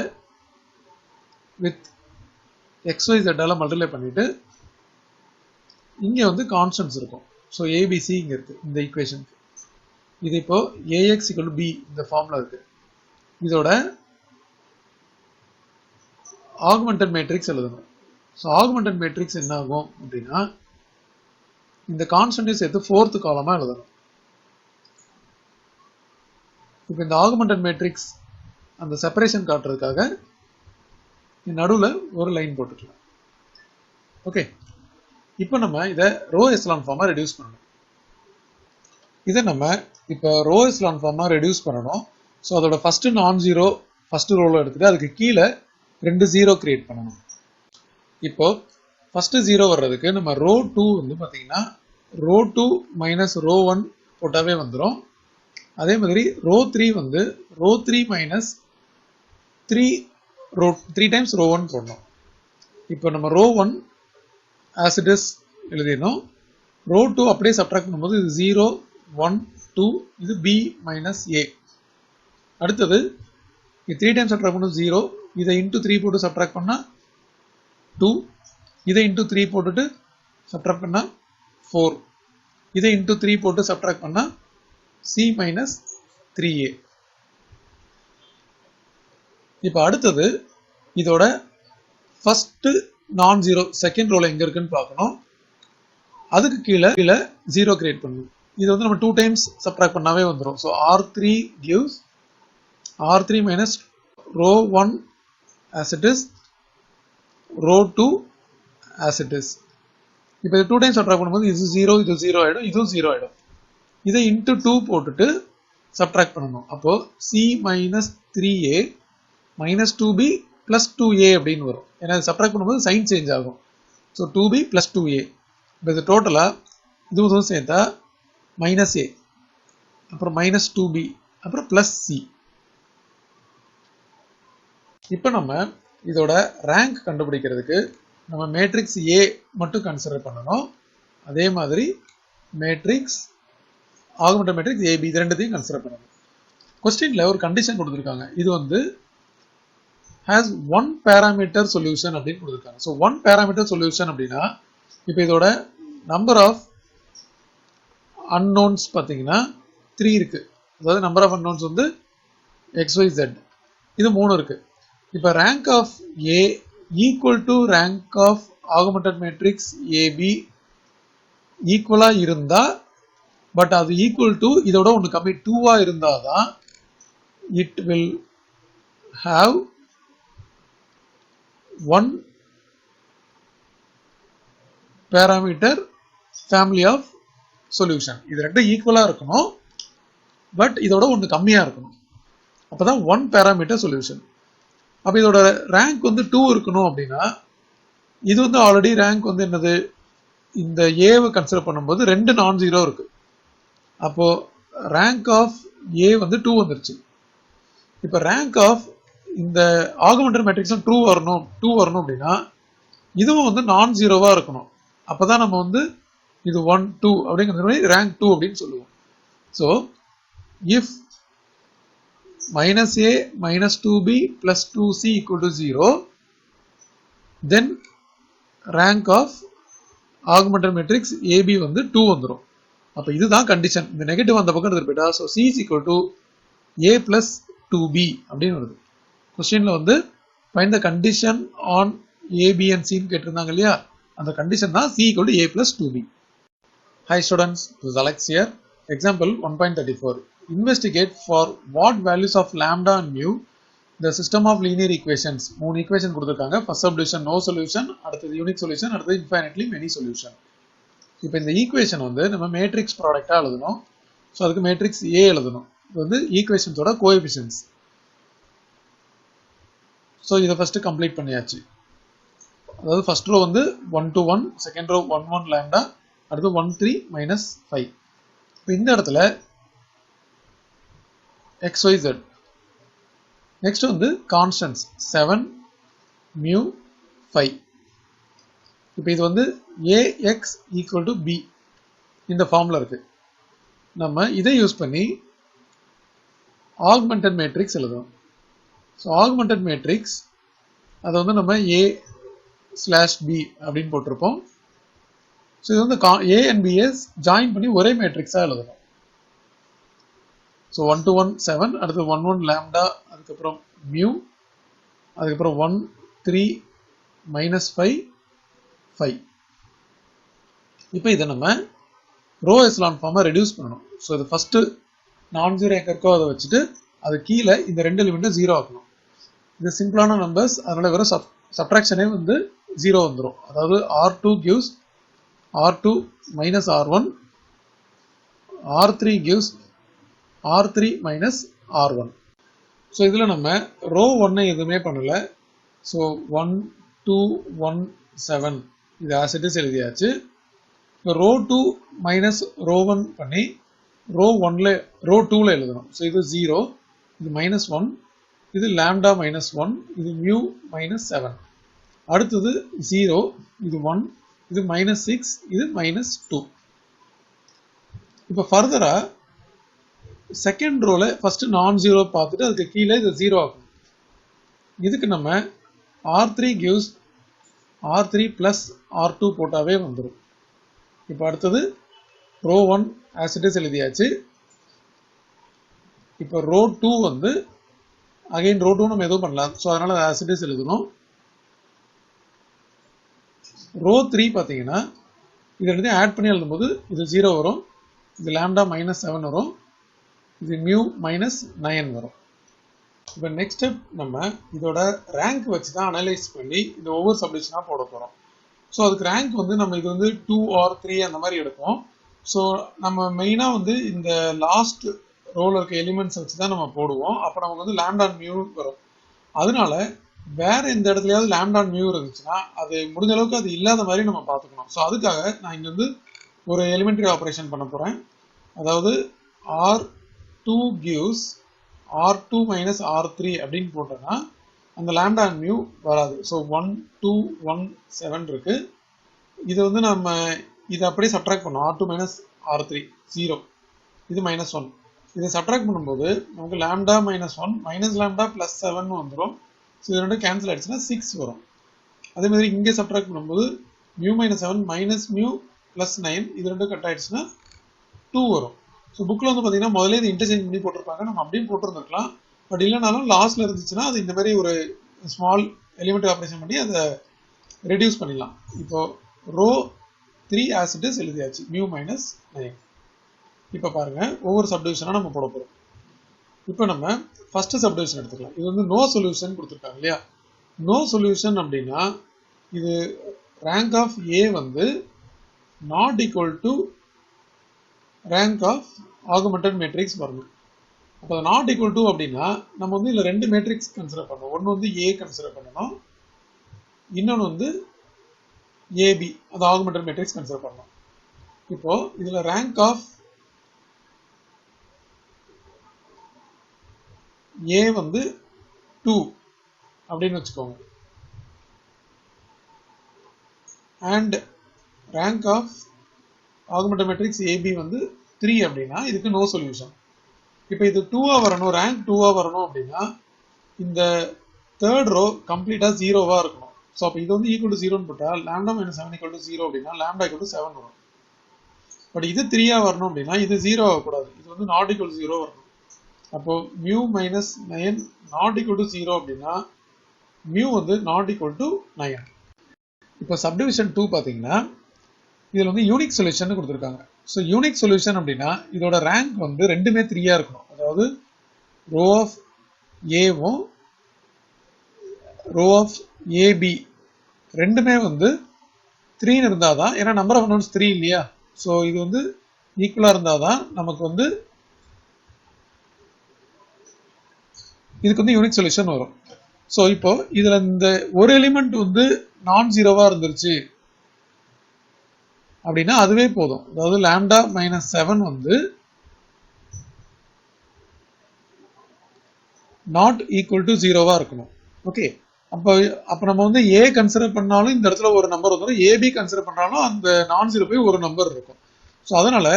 வித் xy z-ஆல மல்டிப்ளை பண்ணிட்டு இங்க வந்து கான்ஸ்டன்ட்ஸ் இருக்கும். ஸோ ABC இங்க இருக்கு இந்த ஈக்குவேஷனுக்கு. இது இப்போ AX = B இந்த ஃபார்ம்ல இருக்கு. இதோட ஆகுமெண்டட் மேட்ரிக்ஸ் எழுதணும். ஸோ ஆகுமெண்டட் மேட்ரிக்ஸ் என்ன ஆகும் அப்படின்னா, இந்த கான்ஸ்டன்ட் சேர்த்து ஃபோர்த் காலமா எழுதணும். இப்போ இந்த ஆகுமெண்டட் மேட்ரிக்ஸ் அந்த செப்பரேஷன் காட்டுறதுக்காக நடுவில் ஒரு லைன் போட்டுக்கலாம். ஓகே, இப்போ நம்ம இதை ரோ எஸ்லான் ஃபார்மா ரெடியூஸ் பண்ணணும். இதை நம்ம இப்போ ரோ எஸ்லான் ஃபார்மா ரெடியூஸ் பண்ணணும். ஸோ அதோட ஃபர்ஸ்ட் நான் ஜீரோ ஃபர்ஸ்ட் ரோல எடுத்துட்டு அதுக்கு கீழே 2 0 கிரியேட் பண்ணணும். இப்போ ஃபர்ஸ்ட் 0 வர்றதுக்கு நம்ம ரோ 2 வந்து பார்த்தீங்கன்னா ரோ 2 மைனஸ் ரோ 1 போட்டாவே வந்துடும். அதே மாதிரி ரோ 3 வந்து ரோ 3 மைனஸ் 3 டைம்ஸ் ரோ 1 போடணும். இப்போ நம்ம ரோ 1 as it is எழுதிடணும். ரோ 2 அப்படியே சப்ட்ராக்ட் பண்ணும்போது இது 0 1 2 இது b மைனஸ் a. அடுத்தது இது 3 டைம்ஸ் சப்ட்ராக்ட் பண்ணும் 0, இதை இன்டூ 3 போட்டு சப்ட்ராக்ட் பண்ணா 2, இதை இன்டூ 3 போட்டுட்டு சப்ட்ராக்ட் பண்ணா 4, இதை இன்டூ 3 போட்டு சப்ட்ராக்ட் பண்ணா c மைனஸ் 3a. இப்போ அடுத்தது இதோட ஃபர்ஸ்ட் நான் ஜீரோ செகண்ட் ரோல எங்க இருக்குன்னு பார்க்கணும். அதுக்கு கீழே 0 கிரியேட் பண்ணணும். இது வந்து நம்ம 2 டைம்ஸ் சப்ட்ராக்ட் பண்ணாவே வந்துடும். So r3 gives r3 minus row 1 as it is, row 2 as it is. இப்போ 2 டைம்ஸ் சப்ட்ராக்ட் பண்ணும்போது இது 0 இது 0 ஆயிடும், இதுவும் 0 ஆயிடும். இதை இன்டூ 2 போட்டுட்டு சப்ட்ராக்ட் பண்ணணும். அப்போ c minus 3a minus 2b plus 2a அப்படின்னு வரும். ஏன்னா சப்ட்ராக்ட் பண்ணும்போது சைன் சேஞ்ச் ஆகும். So 2b plus 2a. இப்போ இது டோட்டலா இதுவும் சேர்த்தா மைனஸ் a, அப்புறம் மைனஸ் 2b, அப்புறம் பிளஸ் c. இப்போ நம்ம இதோட ரேங்க் கண்டுபிடிக்கிறதுக்கு நம்ம மேட்ரிக்ஸ் A மட்டும் கன்சிடர் பண்ணணும். அதே மாதிரி மேட்ரிக்ஸ் ஆகுமெண்டட் மேட்ரிக்ஸ் AB இது ரெண்டுத்தையும் கன்சிடர் பண்ணணும். கொஸ்டின்ல ஒரு கண்டிஷன் கொடுத்துருக்காங்க. இது வந்து has one parameter solution அப்படின்னு கொடுத்துருக்காங்க. ஸோ ஒன் பேராமீட்டர் சொல்யூஷன் அப்படின்னா இப்போ இதோட நம்பர் ஆஃப் அன்னோன்ஸ் பார்த்தீங்கன்னா 3 இருக்கு. அதாவது நம்பர் ஆஃப் அன்னோன்ஸ் வந்து XYZ இது 3 இருக்கு. இப்போ rank of A equal to rank of augmented matrix AB ஈக்குவலா இருந்தா, பட் அது ஈக்குவல் டு இதோட ஒன்று கம்மி 2வா இருந்தாதான் it will have one parameter family of solution. இது ரெண்டும் ஈக்குவலா இருக்கணும், பட் இதோட ஒன்று கம்மியா இருக்கணும். அப்பதான் ஒன் பேராமீட்டர் சொல்யூஷன். அப்போ இதோட ரேங்க் வந்து 2 இருக்கணும் அப்படின்னா இது வந்து ஆல்ரெடி ரேங்க் வந்து என்னது, இந்த ஏவை கன்சிடர் பண்ணும்போது 2 நான் ஜீரோ இருக்கு. அப்போ ரேங்க் ஆஃப் ஏ வந்து 2 வந்துருச்சு. இப்போ ரேங்க் ஆஃப் இந்த ஆகுமெண்டட் மேட்ரிக்ஸ் 2 வரணும் அப்படின்னா இதுவும் வந்து நான் ஜீரோவா இருக்கணும். அப்பதான் நம்ம வந்து இது 1 2 அப்படிங்கிறது ரேங்க் 2 அப்படின்னு சொல்லுவோம். So if minus a minus 2b plus 2c equal to 0, then rank of augmented matrix AB வந்து 2 வந்துரும். அப்ப இதுதான் கண்டிஷன். இந்த நெகட்டிவ் அந்த பக்கம் எடுத்துட்டு போயிட்டா, so c is equal to a plus 2b அப்படின்னு வருது. கொஸ்டின்ல வந்து find the condition on a, b and c ன்னு கேட்டிருந்தாங்க இல்லையா, அந்த கண்டிஷன் தான் c equal to a plus 2b. Hi students, this is Alex here. Example 1.34. Investigate for what values of lambda and mu the system of linear equations. 3 equation கொடுத்திருக்காங்க. First subdivision no solution, அடுத்தது unique solution, அடுத்தது infinitely many solution. இப்போ இந்த ஈக்குவேஷன் வந்து நம்ம மேட்ரிக்ஸ் ப்ராடக்டா எழுதணும். ஸோ அதுக்கு மேட்ரிக்ஸ் A எழுதணும். இது வந்து ஈக்குவேஷன்ஸோட கோஎஃபிஷியன்ட்ஸ். ஸோ இதை ஃபர்ஸ்ட் கம்ப்ளீட் பண்ணியாச்சு. அதாவது ஃபர்ஸ்ட் ரோ வந்து 1 to 1, செகண்ட் ரோ 1 1 லாம்டா, அடுத்து 1 3 மைனஸ் 5. இப்போ இந்த இடத்துல XYZ. நெக்ஸ்ட் வந்து கான்ஸ்டன்ட்ஸ் 7 mu 5. இப்போ இது வந்து AX ஈக்குவல் டு B இந்த ஃபார்ம்ல இருக்கு. நம்ம இதை யூஸ் பண்ணி ஆகுமெண்டட் மேட்ரிக்ஸ் எழுதுவோம். ஸோ ஆகுமெண்டட் மேட்ரிக்ஸ் அதை வந்து நம்ம A/B அப்படின்னு போட்டிருப்போம். ஸோ இது வந்து A and B ஜாயின் பண்ணி ஒரே மேட்ரிக்ஸா எழுதணும். ஸோ 1 to 1 7, அடுத்து 1 1 லாம்டா, அதுக்கப்புறம் மியூ, அதுக்கப்புறம் 1 3 மைனஸ் 5 5. இப்போ இதை நம்ம ரோ எஸ்லான் ஃபார்மை ரெடியூஸ் பண்ணணும். ஸோ இது ஃபர்ஸ்ட் நான் ஜீரோ எங்க இருக்கோ அதை வச்சுட்டு அது கீழே இந்த 2 எலிமெண்ட்டும் 0 ஆக்கணும். இது சிம்பிளான நம்பர்ஸ், அதனால வெறும் சப்ட்ராக்ஷனே வந்து 0 வந்துடும். அதாவது R2 gives R2 minus R1, R3 gives R3 minus R1. So இதில் நம்ம ரோ 1 எதுவுமே பண்ணல. ஸோ 1 2 1 7 இது as it is எழுதியாச்சு. இப்போ ரோ 2 மைனஸ் ரோ 1 பண்ணி ரோ 1ல ரோ 2ல எழுதணும். ஸோ இது 0, இது மைனஸ் 1, இது லாம்டா மைனஸ் 1, இது மியூ மைனஸ் 7. அடுத்தது 0, இது 1, இது மைனஸ் 6, இது மைனஸ் 2. இப்போ ஃபர்தரா செகண்ட் ரோல ஃபர்ஸ்ட் நான் ஜீரோ பார்த்துட்டு அதுக்கு கீழே இது 0 ஆகும். இதுக்கு நம்ம R3 gives R3 plus R2 போட்டாவே வந்துடும். இப்போ அடுத்தது ரோ 1 as it is எழுதியாச்சு. இப்போ ரோ 2 வந்து அகைன் ரோ 2 நம்ம எதுவும் பண்ணலாம். ஸோ அதனால as it is எழுதணும். ரோ 3 பார்த்தீங்கன்னா இது ரெண்டையும் ஆட் பண்ணி எழுதும்போது இது 0 வரும், இது லாம்டா மைனஸ் 7 வரும், இது மியூ மைனஸ் 9 வரும். இப்போ நெக்ஸ்ட் ஸ்டெப் நம்ம இதோட ரேங்க் வச்சு தான் அனலைஸ் பண்ணி இந்த ஒவ்வொரு சப்டிஷனாக போட போகிறோம். ஸோ அதுக்கு ரேங்க் வந்து நம்ம இது வந்து 2 or 3 அந்த மாதிரி எடுப்போம். ஸோ நம்ம மெயினாக வந்து இந்த லாஸ்ட் ரோல இருக்க எலிமெண்ட்ஸ் வச்சு தான் நம்ம போடுவோம். அப்போ நமக்கு வந்து லாம்டா மியூ வரும். அதனால வேற எந்த இடத்துலயாவது லாம்டா மியூ இருந்துச்சுன்னா அது முடிஞ்ச அளவுக்கு அது இல்லாத மாதிரி நம்ம பார்த்துக்கணும். ஸோ அதுக்காக நான் இங்கே வந்து ஒரு எலிமெண்ட்ரி ஆப்ரேஷன் பண்ண போகிறேன். அதாவது R2 gives R2 minus R3 அப்படின்னு போட்டோன்னா அந்த லாம்டா மியூ வராது. ஸோ 1 2 1 7 இருக்கு. இது வந்து நம்ம இதை அப்படியே சப்ட்ராக்ட் பண்ணோம். R2 மைனஸ் R3 0, இது மைனஸ் 1. இதை சப்ட்ராக்ட் பண்ணும்போது நமக்கு lambda minus 1 minus lambda plus 7 வந்துடும். ஸோ இது ரெண்டும் கேன்சல் ஆயிடுச்சுன்னா 6 வரும். அதே மாதிரி இங்கே சப்ட்ராக்ட் பண்ணும்போது mu minus 7 minus mu plus 9 இது ரெண்டும் கட் ஆயிடுச்சுன்னா 2 வரும். ஸோ புக்கில் வந்து பார்த்தீங்கன்னா முதல்ல இது இன்டர்சேஞ்ச் பண்ணி போட்டிருப்பாங்க, நம்ம அப்படியும் போட்டிருந்துருக்கலாம். பட் இல்லைனாலும் லாஸ்ட்ல இருந்துச்சுன்னா அது இந்த மாதிரி ஒரு ஸ்மால் எலிமெண்ட் ஆப்ரேஷன் பண்ணி அதை ரெடியூஸ் பண்ணிடலாம். இப்போ ரோ 3 as it is எழுதியாச்சு, மியூ மைனஸ் 9. இப்போ பாருங்க ஒவ்வொரு சப்டிவிஷனாக நம்ம போட போகிறோம். இப்போ நம்ம ஃபர்ஸ்ட் சப்டிவிஷன் எடுத்துக்கலாம். இது வந்து நோ சொல்யூஷன் கொடுத்துருக்காங்க இல்லையா. நோ சொல்யூஷன் அப்படின்னா இது ரேங்க் ஆஃப் ஏ வந்து not equal to rank of augmented matrix வரணும். அப்போ நாட் ஈக்குவல் டு அப்படின்னா நம்ம வந்து இதில் ரெண்டு மேட்ரிக்ஸ் கன்சிடர் பண்ணணும். ஒன்று வந்து ஏ கன்சிடர் பண்ணணும், இன்னொன்று வந்து ஏபி, அது ஆகுமெண்டட் மேட்ரிக்ஸ் கன்சிடர் பண்ணணும். இப்போ இதில் ரேங்க் ஆஃப் ஏ வந்து 2 அப்படின்னு வச்சுக்கோங்க, and rank of augmented matrix A B வந்து 3 அப்படின்னா இதுக்கு நோ சொல்யூஷன். இப்போ இது 2ஆ வரணும், ரேங்க் 2ஆ வரணும் அப்படின்னா இந்த தேர்ட் ரோ கம்ப்ளீட்டா 0வா இருக்கணும். ஸோ அப்போ இது வந்து ஈக்குவல் டு 0ன்னு போட்டால் லாம்டா மைனஸ் 7 ஈக்குவல் டு 0 அப்படின்னா லாம்டா ஈக்குவல் டு 7 வரும். பட் இது 3ஆ வரணும் அப்படின்னா இது 0 ஆகக்கூடாது, இது வந்து நாட் ஈக்குவல் டு 0 வரணும். அப்போ mu minus 9 not equal to 0 அப்படின்னா மியூ வந்து நாட் ஈக்குவல் டு 9. இப்போ சப்டிவிஷன் 2 பார்த்தீங்கன்னா இதில் வந்து யூனிக் சொல்யூஷன் கொடுத்துருக்காங்க. ஸோ யூனிக் சொல்யூஷன் அப்படின்னா இதோட ரேங்க் வந்து ரெண்டுமே 3ஆ இருக்கணும். அதாவது ரோ ஆஃப் ஏவும் ரோ ஆஃப் ஏபி ரெண்டுமே வந்து 3ன்னு இருந்தால் தான், ஏன்னா நம்பர் ஆஃப் அன்னோன்ஸ் 3 இல்லையா. ஸோ இது வந்து ஈக்குவலாக இருந்தால் தான் நமக்கு வந்து இதுக்கு வந்து யூனிக் சொல்யூஷன் வரும். ஸோ இப்போ இதில் இந்த ஒரு எலிமெண்ட் வந்து நான் ஜீரோவாக இருந்துருச்சு அப்படின்னா அதுவே போதும். அதாவது லாம்டா மைனஸ் 7 வந்து நாட் ஈக்குவல் டு 0வா இருக்கணும். ஓகே, அப்போ நம்ம வந்து ஏ கன்சிடர் பண்ணாலும் இந்த இடத்துல ஒரு நம்பர் வந்துடும், ஏபி கன்சிடர் பண்ணாலும் அந்த நான் ஜீரோ போய் ஒரு நம்பர் இருக்கும். ஸோ அதனால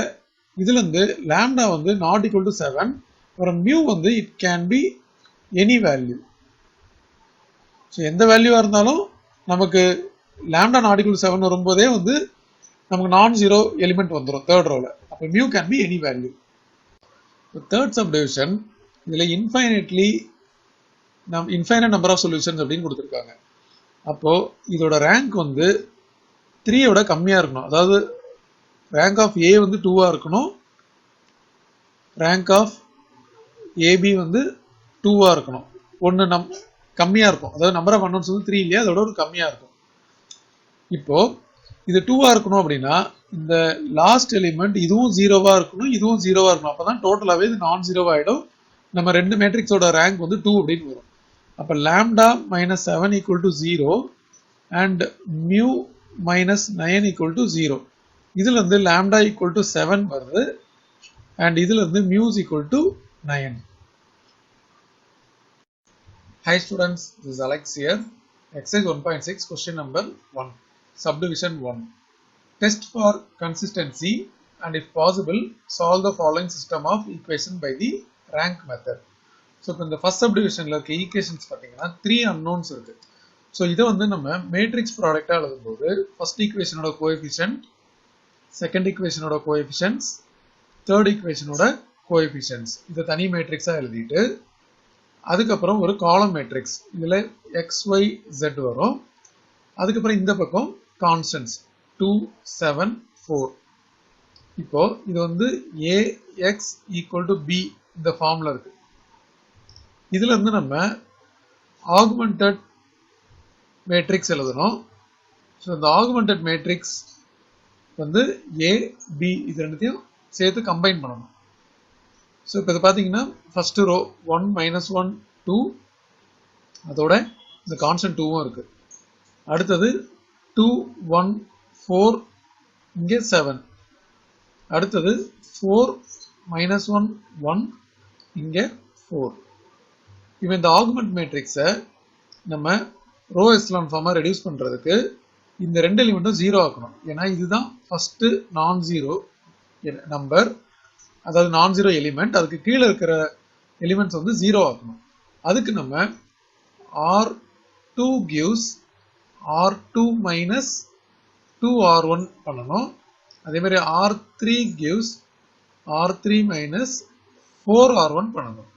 இதுல இருந்து லாம்டா வந்து நாட் ஈக்குவல் டு 7, ஒரு மியூ வந்து it can be any value. So எந்த வேல்யூவா இருந்தாலும் நமக்கு லாம்டா நாட் ஈக்குவல் டு 7 வரும்போதே வந்து நமக்கு நான் ஜீரோ எலிமெண்ட் வந்துடும் தேர்ட் ரோல. அப்போ mu can be any value. Third subdivision இதுல இன்ஃபைனைட் நம்பர் ஆஃப் சொல்யூஷன்ஸ் அப்படின்னு கொடுத்துருக்காங்க. அப்போ இதோட ரேங்க் வந்து 3 விட கம்மியா இருக்கணும். அதாவது ரேங்க் ஆஃப் ஏ வந்து 2ஆ இருக்கணும், ரேங்க் ஆஃப் ஏபி வந்து 2ஆ இருக்கணும். ஒன்று கம்மியா இருக்கும், அதாவது நம்பர் ஆஃப் அன்னோன்ஸ் வந்து 3 இல்லையா, அதோட ஒரு கம்மியா இருக்கும். இப்போ இது 2ஆ இருக்கணும் அப்படின்னா இந்த லாஸ்ட் எலிமெண்ட் இதுவும் 0வா இருக்கணும், இதுவும் 0வா இருக்கணும். அப்பதான் டோட்டலாவே இது நான் 0 ஆயிடும். நம்ம ரெண்டு மேட்ரிக்ஸோட ரேங்க் வந்து 2 அப்படின்னு வரும். அப்ப lambda minus 7 equal to 0 and mu minus 9 equal to 0. இதுல இருந்து lambda equal to 7 வருது and இதுல இருந்து mu is equal to 9. Hi students, this is Alex here. Exercise 1.6 question number 1, subdivision 1. Test for consistency and if possible solve the following system of equation by the rank method. So in the first subdivision la irukka equations pathina 3 unknowns irukku. So இத வந்து நம்ம matrix product ஆ எழுதும்போது first equation ஓட coefficient, second equation ஓட coefficients, third equation ஓட coefficients இத தனி matrix ஆ எழுதிட்டு அதுக்கு அப்புறம் ஒரு column matrix இதுல x y z வரும். அதுக்கு அப்புறம் இந்த பக்கம் constants 2 7 4. இப்போ இது வந்து ax equal to b இந்த ஃபார்ம்ல இருக்கு. இதுல இருந்து நம்ம augmented matrix எழுதணும். சோ இந்த augmented matrix வந்து a b இது ரெண்டுத்தையும் சேர்த்து கம்பைன் பண்ணணும். சோ இப்போ இது பாத்தீங்கன்னா ஃபர்ஸ்ட் ரோ 1 1 2 அதோட இந்த கான்ஸ்டன்ட் 2வும் இருக்கு. அடுத்தது 2 1 4 இங்க 7. அடுத்தது 4 1 1 இங்க 4. இப்போ இந்த ஆகுமெண்ட் மேட்ரிக்ஸை நம்ம ரோ எஸ்லான் ஃபார்மா ரெடியூஸ் பண்றதுக்கு இந்த ரெண்டு எலிமெண்ட்டும் 0 ஆக்கணும். ஏன்னா இதுதான் ஃபர்ஸ்ட் நான் ஜீரோ நம்பர், அதாவது நான் ஜீரோ எலிமெண்ட். அதுக்கு கீழே இருக்கிற எலிமெண்ட்ஸ் வந்து 0 ஆக்கணும். அதுக்கு நம்ம R2 gives R2 minus 2R1 பண்ணணும். அதே மாதிரி R3 gives R3 minus 4R1 பண்ணணும்.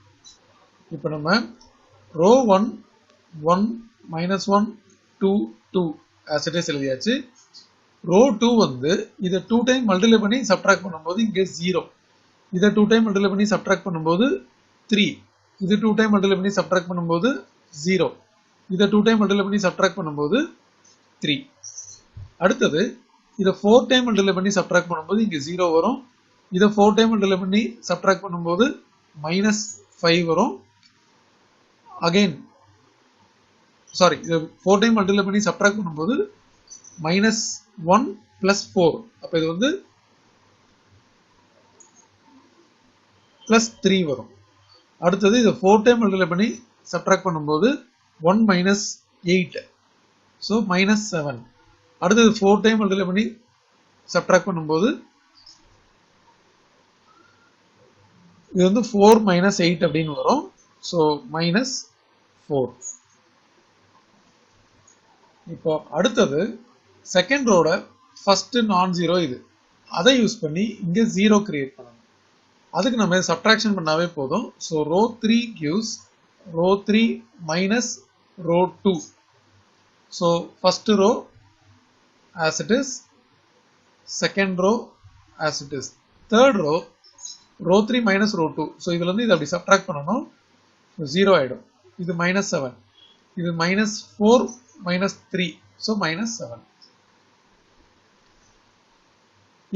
இப்போ நம்ம row 1 1 minus 1 2 2 as it is எழுதியாச்சு. ரோ 2 வந்து இதை 2 டைம் மல்டிப்ளை பண்ணி சப்ட்ராக்ட் பண்ணும்போது இங்கே 0, இதை 2 டைம் மல்டிப்ளை பண்ணி சப்ட்ராக்ட் பண்ணும்போது 3, இது 2 டைம் மல்டிப்ளை பண்ணி சப்ட்ராக்ட் பண்ணும்போது 0, இதை 2 டைம் மல்டிப்ளை பண்ணி சப்ட்ராக்ட் பண்ணும்போது 3. அடுத்தது இதை 4 டைம் மல்டிப்ளை பண்ணி சப்ட்ராக்ட் பண்ணும்போது இங்கே 0 வரும். இதை 4 டைம் மல்டிப்ளை பண்ணி சப்ட்ராக்ட் பண்ணும்போது -5 வரும். அகைன் சாரி, இதை 4 டைம் மல்டிப்ளை பண்ணி சப்ட்ராக்ட் பண்ணும்போது -1 + 4. அப்போ இது வந்து +3 வரும். அடுத்தது இதை 4 டைம் மல்டிப்ளை பண்ணி சப்ட்ராக்ட் பண்ணும்போது 1 - 8, ஸோ -7. அடுத்தது 4 டைம் மல்டிப்ளை பண்ணி சப்ட்ராக்ட் பண்ணும்போது இது வந்து 4 - 8 அப்படின்னு வரும். ஸோ -4. இப்போ அடுத்தது செகண்ட் ரோட ஃபர்ஸ்ட் நான் ஜீரோ இது, அதை யூஸ் பண்ணி இங்க 0 கிரியேட் பண்ணணும். அதுக்கு நம்ம சப்ட்ராக்ஷன் பண்ணாவே போதும். So row 3 gives row 3 minus row 2. So first row as it is, second row as it is, third row row 3 minus row 2. So இதுல இருந்து இதை அப்படி சப்ட்ராக்ட் பண்ணணும், 0 ஆயிடும். இது -7, இது -4 -3, ஸோ -7.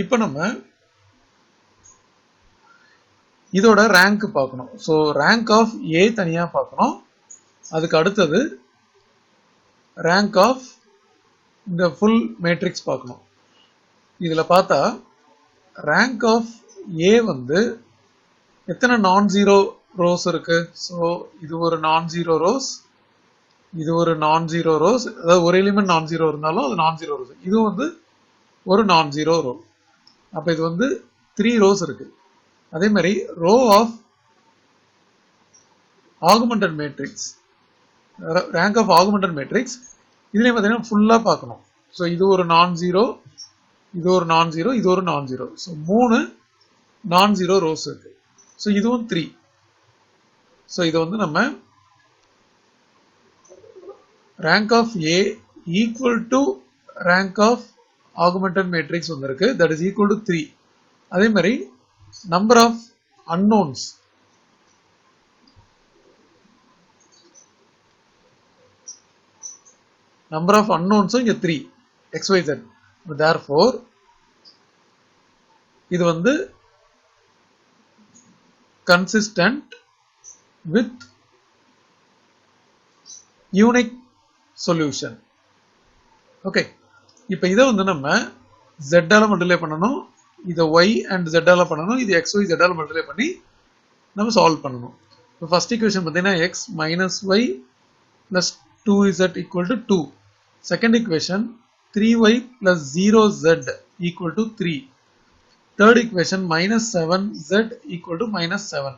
இப்போ நம்ம இதோட ரேங்க் பார்க்கணும். ஸோ ரேங்க் ஆஃப் ஏ தனியா பார்க்கணும். அதுக்கு அடுத்தது ரேங்க் ஆஃப் இந்த ஃபுல் மேட்ரிக்ஸ் பார்க்கணும். இதுல பார்த்தா ரேங்க் ஆஃப் ஏ வந்து எத்தனை நான் ஜீரோ ரோஸ் இருக்கு. ஸோ இது ஒரு நான் ஜீரோ ரோஸ், இது ஒரு நான் ஜீரோ ரோஸ், அதாவது ஒரு எலிமெண்ட் நான் ஜீரோ இருந்தாலும் அது நான் ஜீரோ ரோஸ். இது வந்து ஒரு நான் ஜீரோ ரோ. அப்ப இது வந்து 3 ரோஸ் இருக்கு. அதே மாதிரி row of augmented matrix, rank of augmented matrix இதுலயும் பார்த்தீங்கன்னா ஃபுல்லா பார்க்கணும். ஸோ இது ஒரு நான் ஜீரோ, இது ஒரு நான் ஜீரோ, இது ஒரு நான் ஜீரோ. ஸோ 3 நான் ஜீரோ ரோஸ் இருக்கு. ஸோ இதுவும் 3. ஸோ இது வந்து நம்ம rank of A equal to rank of augmented matrix வந்திருக்கு, that is equal to 3. அதே மாதிரி number of unknowns, இங்க 3 xyz. therefore இது வந்து consistent with unique solution. Okay, இப்போ இதை வந்து நம்ம z ஆல மல்டிப்ளை பண்ணனும், இத y and z ஆல பண்ணனும், இது xy z ஆல மல்டிப்ளை பண்ணி நம்ம சால்வ் பண்ணனும். இப்போ ஃபர்ஸ்ட் ஈக்குவேஷன் பார்த்தீங்கன்னா x minus y plus 2z equal to 2. Second equation 3y plus 0z equal to 3. Third equation minus 7z equal to minus 7.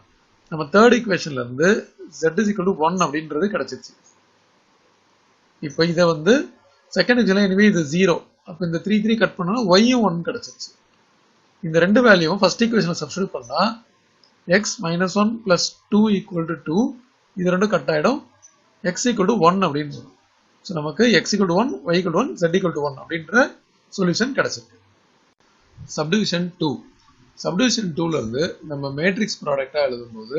நம்ம தேர்ட் ஈக்குவேஷன்ல இருந்து z is equal to 1 அப்படின்றது கிடைச்சிருச்சு. இப்போ இதை வந்து செகண்ட் ஈக்குவேஷன்ல எனிவே இது 0. அப்போ இந்த 3 கட் பண்ணா y யும் 1 கிடைச்சிருச்சு. இந்த ரெண்டு வேல்யூவும் ஃபர்ஸ்ட் ஈக்குவேஷன்ல சப்ஸ்டிட்யூட் பண்ணா x minus 1 plus 2 equal to 2. இது ரெண்டும் கட் ஆயிடும். x equal to 1 அப்படின்னு சொல்லும். ஸோ நமக்கு x equal to 1, y equal to 1, z equal to 1 அப்படின்ற சொல்யூஷன் கிடைச்சிருக்கு. சப்டிவிஷன் 2. சப்டிவிஷன் 2ல இருந்து நம்ம மேட்ரிக்ஸ் ப்ராடக்டா எழுதும்போது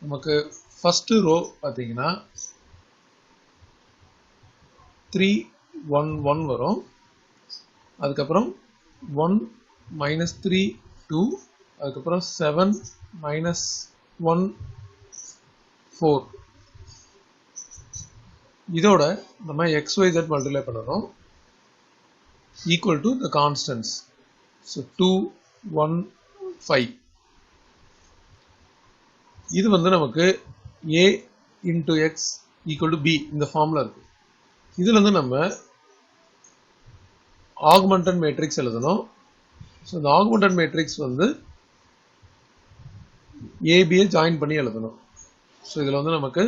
நமக்கு ஃபர்ஸ்ட் ரோ பார்த்தீங்கன்னா 3 1 1 வரும். அதுக்கப்புறம் 1 minus 3 2, அதுக்கப்புறம் 7 minus 1 4. இதோட நம்ம xyz மல்டிப்ளை பண்ணனும் equal to the constants. So 2 1 5. இது வந்து நமக்கு a into x equal to b இந்த ஃபார்முலா இருக்கு. இதுல இருந்து நம்ம ஆகுமெண்டட் மேட்ரிக்ஸ் எழுதணும். ஸோ இந்த ஆகுமெண்டட் மேட்ரிக்ஸ் வந்து ஏபியை ஜாயின் பண்ணி எழுதணும். ஸோ இதில் வந்து நமக்கு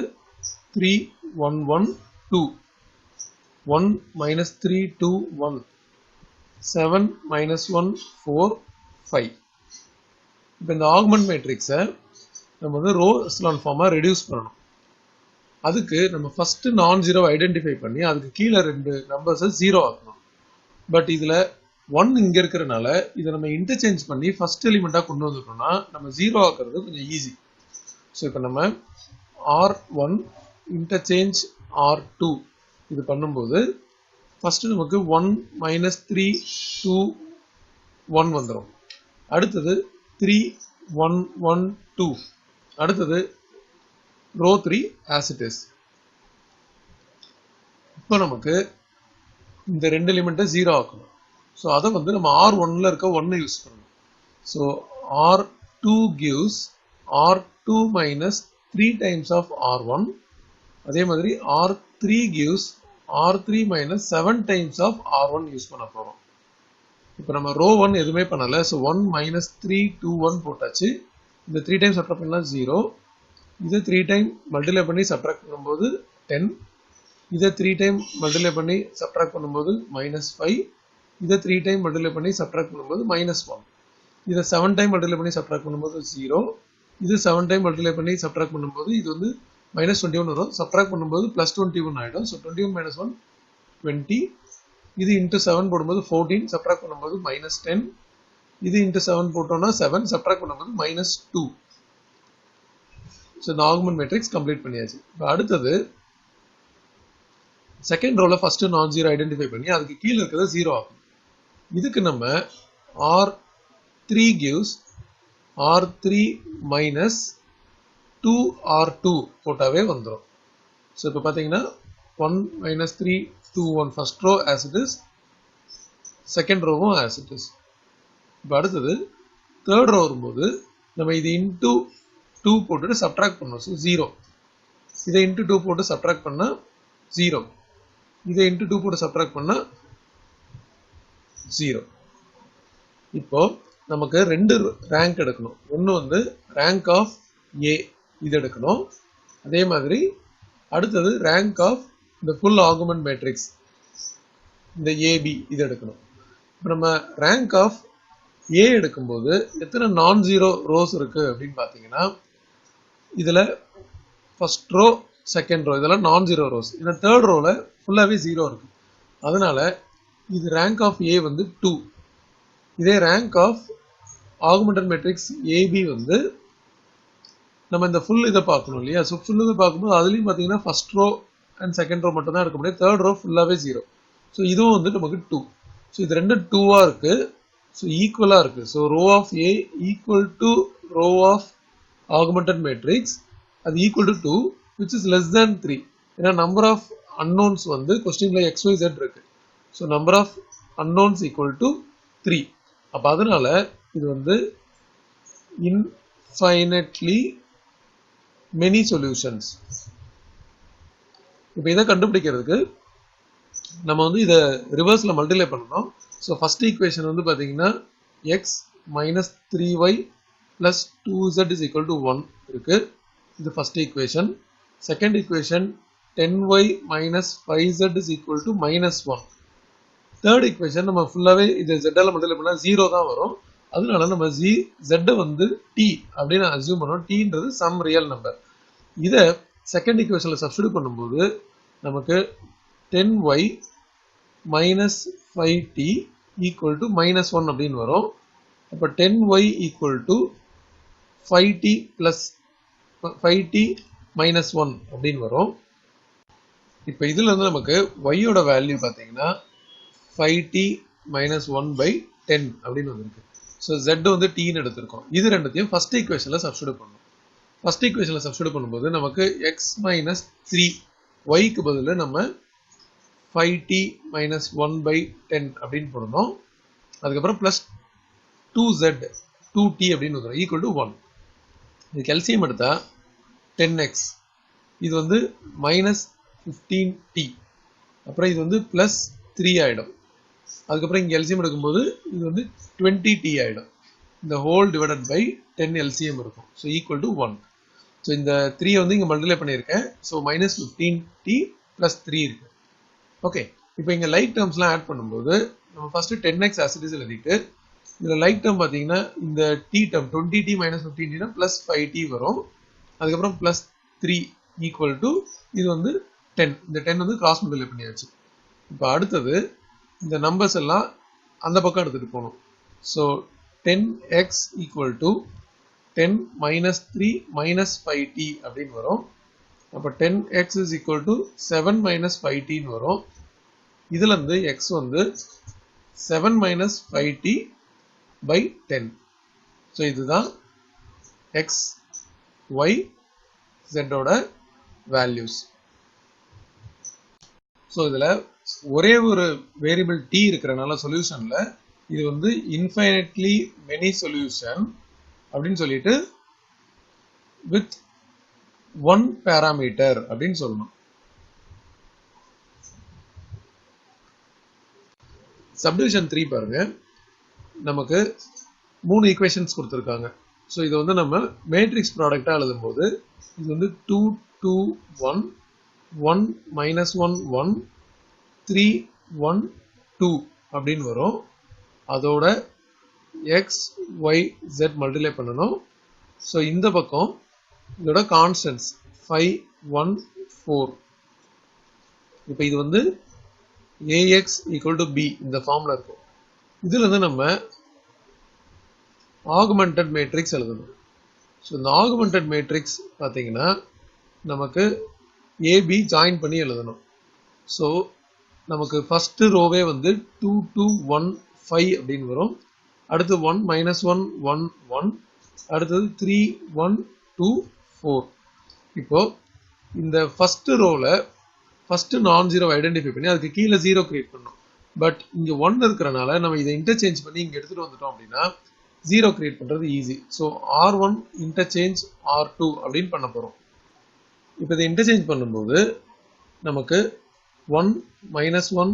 3 1 1 2, 1 minus 3 2 1, 7 minus 1 4 5. இப்போ இந்த ஆகுமெண்ட் மேட்ரிக்ஸை நம்ம வந்து ரோ எஸ்லான் ஃபார்மா ரெடியூஸ் பண்ணணும். அதுக்கு நம்ம ஃபர்ஸ்ட் நான் ஜீரோ ஐடென்டிஃபை பண்ணி அதுக்கு கீழே ரெண்டு நம்பர்ஸை ஜீரோ ஆக்கணும். பட் இதில் 1 இங்கே இருக்கிறனால இதை நம்ம இன்டர்சேஞ்ச் பண்ணி ஃபர்ஸ்ட் எலிமெண்ட்டாக கொண்டு வந்துட்டோம்னா நம்ம ஜீரோ ஆக்குறது கொஞ்சம் ஈஸி. ஸோ இப்போ நம்ம R1 இன்டர்சேஞ்ச் R2 இது பண்ணும்போது ஃபர்ஸ்ட் நமக்கு 1 minus 3 2 1 வந்துடும். அடுத்தது 3 1 1 2. அடுத்தது ரோ 3 as it is. இப்போ நமக்கு இந்த ரெண்டு எலிமெண்ட்டை ஜீரோ ஆக்கணும். ஸோ அதை வந்து நம்ம R1ல இருக்க 1 யூஸ் பண்ணணும். So R2 gives R2 minus 3 times of R1. அதே மாதிரி R3 gives R3 minus 7 times of R1 use பண்ண போறோம். இப்போ நம்ம ரோ 1 எதுவுமே பண்ணல. ஸோ 1 minus 3 2 1 போட்டாச்சு. இந்த 3 டைம் சப்ட்ராக்ட் பண்ணா 0. இதை 3 டைம் மல்டிப்ளை பண்ணி சப்ட்ராக்ட் பண்ணும்போது 10. இதை 3 டைம் மல்டிப்ளை பண்ணி சப்ட்ராக்ட் பண்ணும்போது -5. இதை 3 டைம் மல்டிப்ளை பண்ணி சப்ட்ராக்ட் பண்ணும்போது -1. இதை 7 டைம் மல்டிப்ளை பண்ணி சப்ட்ராக்ட் பண்ணும்போது 0. இது 7 டைம் மல்டிப்ளை பண்ணி சப்ட்ராக்ட் பண்ணும்போது இது வந்து -21 வரும். சப்ட்ராக்ட் பண்ணும்போது +21 ஆயிடும். So 21 minus 1 20. இது இன்ட்டு 7 போடும்போது 14. சப்ட்ராக்ட் பண்ணும்போது -10. இது இன்ட்டு 7 போட்டோம்னா 7. சப்ட்ராக்ட் பண்ணும்போது -2. ஸோ இந்த ஆகுமெண்ட் மேட்ரிக்ஸ் கம்ப்ளீட் பண்ணியாச்சு. இப்போ அடுத்தது செகண்ட் ரோல ஃபர்ஸ்ட் நான் ஜீரோ ஐடென்டிஃபை பண்ணி அதுக்கு கீழே இருக்கிறத 0 ஆகும். இதுக்கு நம்ம R3 gives R3 minus 2R2 போட்டாவே வந்துடும். ஸோ இப்போ பார்த்தீங்கன்னா 1 minus 3 2 1 first row as it is, second ரோவும் as it is. இப்போ அடுத்தது தேர்ட் ரோ வரும்போது நம்ம இது இன்டூ 2 போட்டுட்டு சப்ட்ராக்ட் பண்ணணும். ஸோ 0. இதை இன்டூ 2 போட்டு சப்ட்ராக்ட் பண்ணா 0. இதை இன்டூ 2 போட்டு சப்ட்ராக்ட் பண்ணா 0. இப்போ நமக்கு ரெண்டு ரேங்க் எடுக்கணும். ஒன்று வந்து ரேங்க் ஆஃப் ஏ இது எடுக்கணும். அதே மாதிரி அடுத்தது ரேங்க் ஆஃப் இந்த ஃபுல் ஆகுமெண்ட் மேட்ரிக்ஸ் இந்த ஏபி இது எடுக்கணும். இப்போ நம்ம ரேங்க் ஆஃப் ஏ எடுக்கும்போது எத்தனை நான் ஜீரோ ரோஸ் இருக்கு அப்படின்னு பார்த்தீங்கன்னா இதில் ஃபர்ஸ்ட் ரோ செகண்ட் ரோ இதெல்லாம் நான் ஜீரோ ரோஸ். இந்த தேர்ட் ரோல ஃபுல்லாகவே 0 இருக்கு. அதனால இது ரேங்க் ஆஃப் ஏ வந்து 2. இதே rank of augmented matrix A B வந்து நம்ம இந்த ஃபுல் இதை பார்க்கணும் இல்லையா. ஸோ ஃபுல் இதை பார்க்கும்போது அதுலேயும் பார்த்தீங்கன்னா first row and second row மட்டும் தான் இருக்க முடியும். தேர்ட் ரோ ஃபுல்லாகவே 0. ஸோ இதுவும் வந்து நமக்கு 2. ஸோ இது ரெண்டு 2-ஆக இருக்கு. ஸோ ஈக்குவலாக இருக்கு. So row of A equal to row of augmented matrix அது equal to 2 which is less than 3. ஏன்னா நம்பர் ஆஃப் அன்னோன்ஸ் வந்து கொஸ்டின்ல XYZ இருக்கு. So number of unknowns equal to 3. அப்ப அதனால இது வந்து infinitely many solutions. இப்போ இதை கண்டுபிடிக்கிறதுக்கு நம்ம வந்து இதை ரிவர்ஸ்ல மல்டிப்ளை பண்ணணும். ஸோ ஃபர்ஸ்ட் ஈக்குவேஷன் வந்து பார்த்தீங்கன்னா X minus 3y plus 2z is equal to 1 இருக்கு. இது first equation. Second equation 10y minus 5z is equal to minus 1. Third equation நம்ம ஃபுல்லாகவே இது ஜெட்டால் மல்டிப்ளை பண்ணால் 0 தான் வரும். அதனால நம்ம z வந்து t அப்படின்னு அசியூம் பண்ணோம். tன்றது சம் ரியல் நம்பர். இதை செகண்ட் ஈக்குவேஷன்ல சப்ஸ்டிட்யூட் பண்ணும்போது நமக்கு 10y minus 5t equal to minus 1 அப்படின்னு வரும். அப்போ 10y equal to 5t plus 5t minus 1 அப்படின்னு வரும். இப்போ இதுல இருந்து நமக்கு y ஓட வேல்யூ பார்த்தீங்கன்னா 5t minus 1 by 10 அப்படின்னு வந்திருக்கு. ஸோ z வந்து tன்னு எடுத்திருக்கோம். இது ரெண்டுத்தையும் ஃபர்ஸ்ட் ஈக்குவேஷன்ல சப்ஸ்டிட்யூட் பண்ணணும். ஃபர்ஸ்ட் ஈக்குவேஷன்ல சப்ஸ்டிட்யூட் பண்ணும்போது நமக்கு x minus 3 yக்கு பதிலா நம்ம 5t minus 1 by 10 அப்படின்னு போடணும். அதுக்கப்புறம் plus 2z 2t அப்படின்னு வந்துடும் ஈக்குவல் டு 1. இதுக்கு எல்சிஎம் எடுத்தா 10x, இது வந்து மைனஸ் 15t, அப்புறம் இது வந்து பிளஸ் 3 ஆயிடும். அதுக்கப்புறம் இங்கே எல்சிஎம் எடுக்கும்போது இது வந்து 20t ஆயிடும். இந்த ஹோல் டிவைடட் பை 10 எல்சிஎம் இருக்கும். So equal to 1. ஸோ இந்த 3 வந்து இங்கே மல்டிப்ளை பண்ணியிருக்கேன். ஸோ மைனஸ் 15t பிளஸ் 3 இருக்கு. ஓகே, இப்போ இங்கே லைக் டேர்ம்ஸ்லாம் ஆட் பண்ணும்போது நம்ம ஃபர்ஸ்ட் 10x ஆசிட்டிஸ் எழுதிட்டு இதில் லைக் டேர்ம் பார்த்தீங்கன்னா இந்த t term 20t minus 15t plus 5t வரும். அதுக்கப்புறம் பிளஸ் 3 ஈக்குவல் டு இது வந்து 10. இந்த 10 வந்து கிராஸ் மல்டிப்ளை பண்ணியாச்சு. இப்போ அடுத்தது இந்த நம்பர்ஸ் எல்லாம் அந்த பக்கம் எடுத்துகிட்டு போகணும். So 10x equal to 10 minus 3 minus 5t அப்படின்னு வரும். அப்போ 10x is equal to 7 minus 5t வரும். இதுல இருந்து x வந்து 7 minus 5t by 10. ஸோ இதுதான் x, y, z ஓட வேல்யூஸ். ஸோ இதுல ஒரே ஒரு வேரியபிள் t இருக்கிறனால சொல்யூஷன்ல இது வந்து infinitely many solution அப்படின்னு சொல்லிட்டு with one parameter அப்படின்னு சொல்லணும். சப்டிவிஷன் 3 பாருங்க, நமக்கு 3 ஈக்குவேஷன்ஸ் கொடுத்துருக்காங்க. ஸோ இதை வந்து நம்ம மேட்ரிக்ஸ் ப்ராடக்டா எழுதும் போது இது வந்து 2 2 1 1 minus 1 1 3 1 2 அப்படின்னு வரும். அதோட x y z மல்டிப்ளை பண்ணணும். ஸோ இந்த பக்கம் இதோட கான்ஸ்டன்ட்ஸ் 5 1 4. இப்போ இது வந்து ax equal to b இந்த ஃபார்ம்ல இருக்கும். இதுல இருந்து நம்ம ஆகுமெண்டட் மேட்ரிக்ஸ் எழுதணும். ஸோ இந்த ஆகுமெண்டட் மேட்ரிக்ஸ் பார்த்தீங்கன்னா நமக்கு ab ஜாயின் பண்ணி எழுதணும். ஸோ நமக்கு ஃபர்ஸ்ட் ரோவே வந்து 2 2 1 5 அப்படின்னு வரும். அடுத்து 1 minus 1 1 1, அடுத்தது 3 1 2 4. இப்போ இந்த ஃபர்ஸ்ட் ரோல ஃபர்ஸ்ட் நான் ஜீரோ ஐடென்டிஃபை பண்ணி அதுக்கு கீழே 0 கிரியேட் பண்ணணும். பட் இங்க 1 இருக்கிறனால நம்ம இதை இன்டர்சேஞ்ச் பண்ணி இங்க எடுத்துட்டு வந்துட்டோம் அப்படின்னா 0 கிரியேட் பண்றது easy. So R1 interchange R2 அப்படின்னு பண்ண போறோம். இப்போ இதை இன்டர்சேஞ்ச் பண்ணும்போது நமக்கு 1 minus 1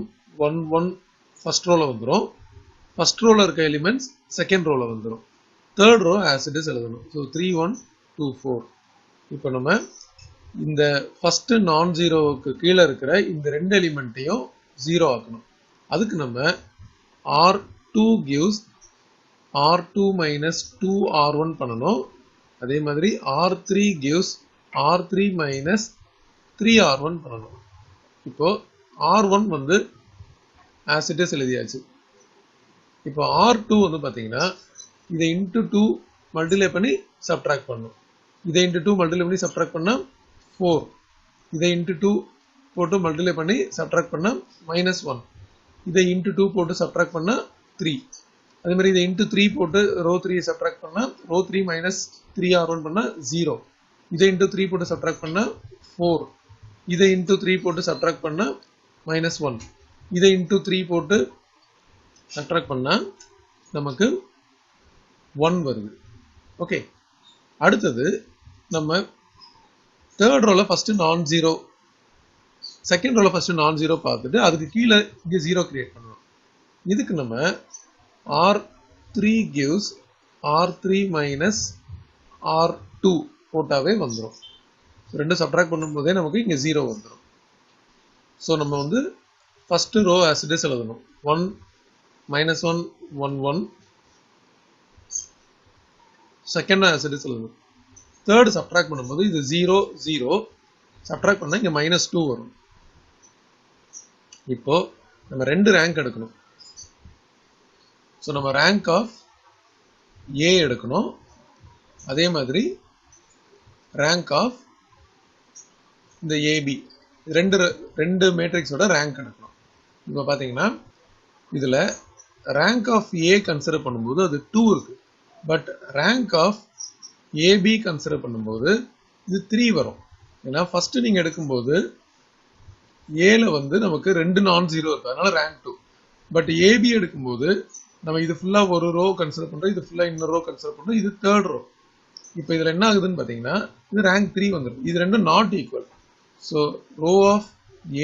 1 1 ஃபர்ஸ்ட் ரோல வந்துடும். ஃபர்ஸ்ட் ரோல இருக்க எலிமெண்ட்ஸ் செகண்ட் ரோல வந்துடும். Third row as it is எழுதணும். ஸோ 3 1 2 4. இப்போ நம்ம இந்த ஃபர்ஸ்ட் நான் ஜீரோவுக்கு கீழே இருக்கிற இந்த ரெண்டு எலிமெண்ட்டையும் 0 ஆக்கணும். அதுக்கு நம்ம R2 gives R2 minus 2R1 பண்ணணும். அதே மாதிரி R3 gives R3 minus 3R1 பண்ணணும். இப்போ R1 வந்து as it is எழுதியாச்சு. இப்போ R2 வந்து பார்த்தீங்கன்னா இதை இன்ட்டு 2 மல்டிப்ளை பண்ணி சப்ட்ராக்ட் பண்ணணும். இதை இன்ட்டு 2 மல்டிப்ளை பண்ணி சப்ட்ராக்ட் பண்ணா 4. இதை இன்ட்டு 2 போட்டு மல்டிப்ளை பண்ணி சப்ட்ராக்ட் பண்ணா -1. இதை இன்ட்டு 2 போட்டு சப்ட்ராக்ட் பண்ணா 3. அதே மாதிரி இதை இன்ட்டு 3 போட்டு ரோ 3 சப்ட்ராக்ட் பண்ணா ரோ 3 minus 3R1 பண்ணா 0. இதை இன்ட்டு 3 போட்டு சப்ட்ராக்ட் பண்ணா 4. இதை இன்ட்டு 3 போட்டு சப்ட்ராக்ட் பண்ணா -1. இதை இன்ட்டு 3 போட்டு சப்ட்ராக்ட் பண்ணா நமக்கு 1 வருது. ஓகே, அடுத்தது நம்ம தேர்ட் ரோல ஃபர்ஸ்ட் நான் ஜீரோ, செகண்ட் ரோல ஃபர்ஸ்ட் நான் ஜீரோ பார்த்துட்டு அதுக்கு கீழே இங்கே 0 கிரியேட் பண்ணணும். இதுக்கு நம்ம R3 gives R3 minus R2 போட்டாவே வந்துடும். ரெண்டு சப்ட்ராக்ட் பண்ணும்போதே நமக்கு இங்கே 0 வந்துடும். ஸோ நம்ம வந்து first row as it is எழுதணும். 1 minus 1 1 1, second as it is எழுதணும். தேர்ட் சப்ட்ராக்ட் பண்ணும்போது இது 0 0, சப்ட்ராக்ட் பண்ணால் இங்கே -2 வரும். இப்போ நம்ம ரெண்டு ரேங்க் எடுக்கணும். ஸோ நம்ம ரேங்க் ஆஃப் ஏ எடுக்கணும், அதே மாதிரி ரேங்க் ஆஃப் இந்த ஏபி, ரெண்டு மேட்ரிக்ஸோட ரேங்க் எடுக்கணும். இப்போ பார்த்தீங்கன்னா இதில் ரேங்க் ஆஃப் ஏ கன்சிடர் பண்ணும்போது அது 2 இருக்கு. But rank of AB consider பண்ணும்போது இது 3 வரும். ஏன்னா ஃபர்ஸ்ட் நீங்கள் எடுக்கும்போது ஏல வந்து நமக்கு 2 நான் ஜீரோ இருக்கு, அதனால ரேங்க் 2. பட் ஏபி எடுக்கும்போது நம்ம இது ஃபுல்லா ஒரு ரோ கன்சிடர் பண்றோம், இது ஃபுல்லா இன்னொரு ரோ கன்சிடர் பண்றோம், இது தேர்ட் ரோ. இப்போ இதுல என்ன ஆகுதுன்னு பாத்தீங்கன்னா இது ரேங்க் 3 வந்துடும். இது ரெண்டும் not equal. So row of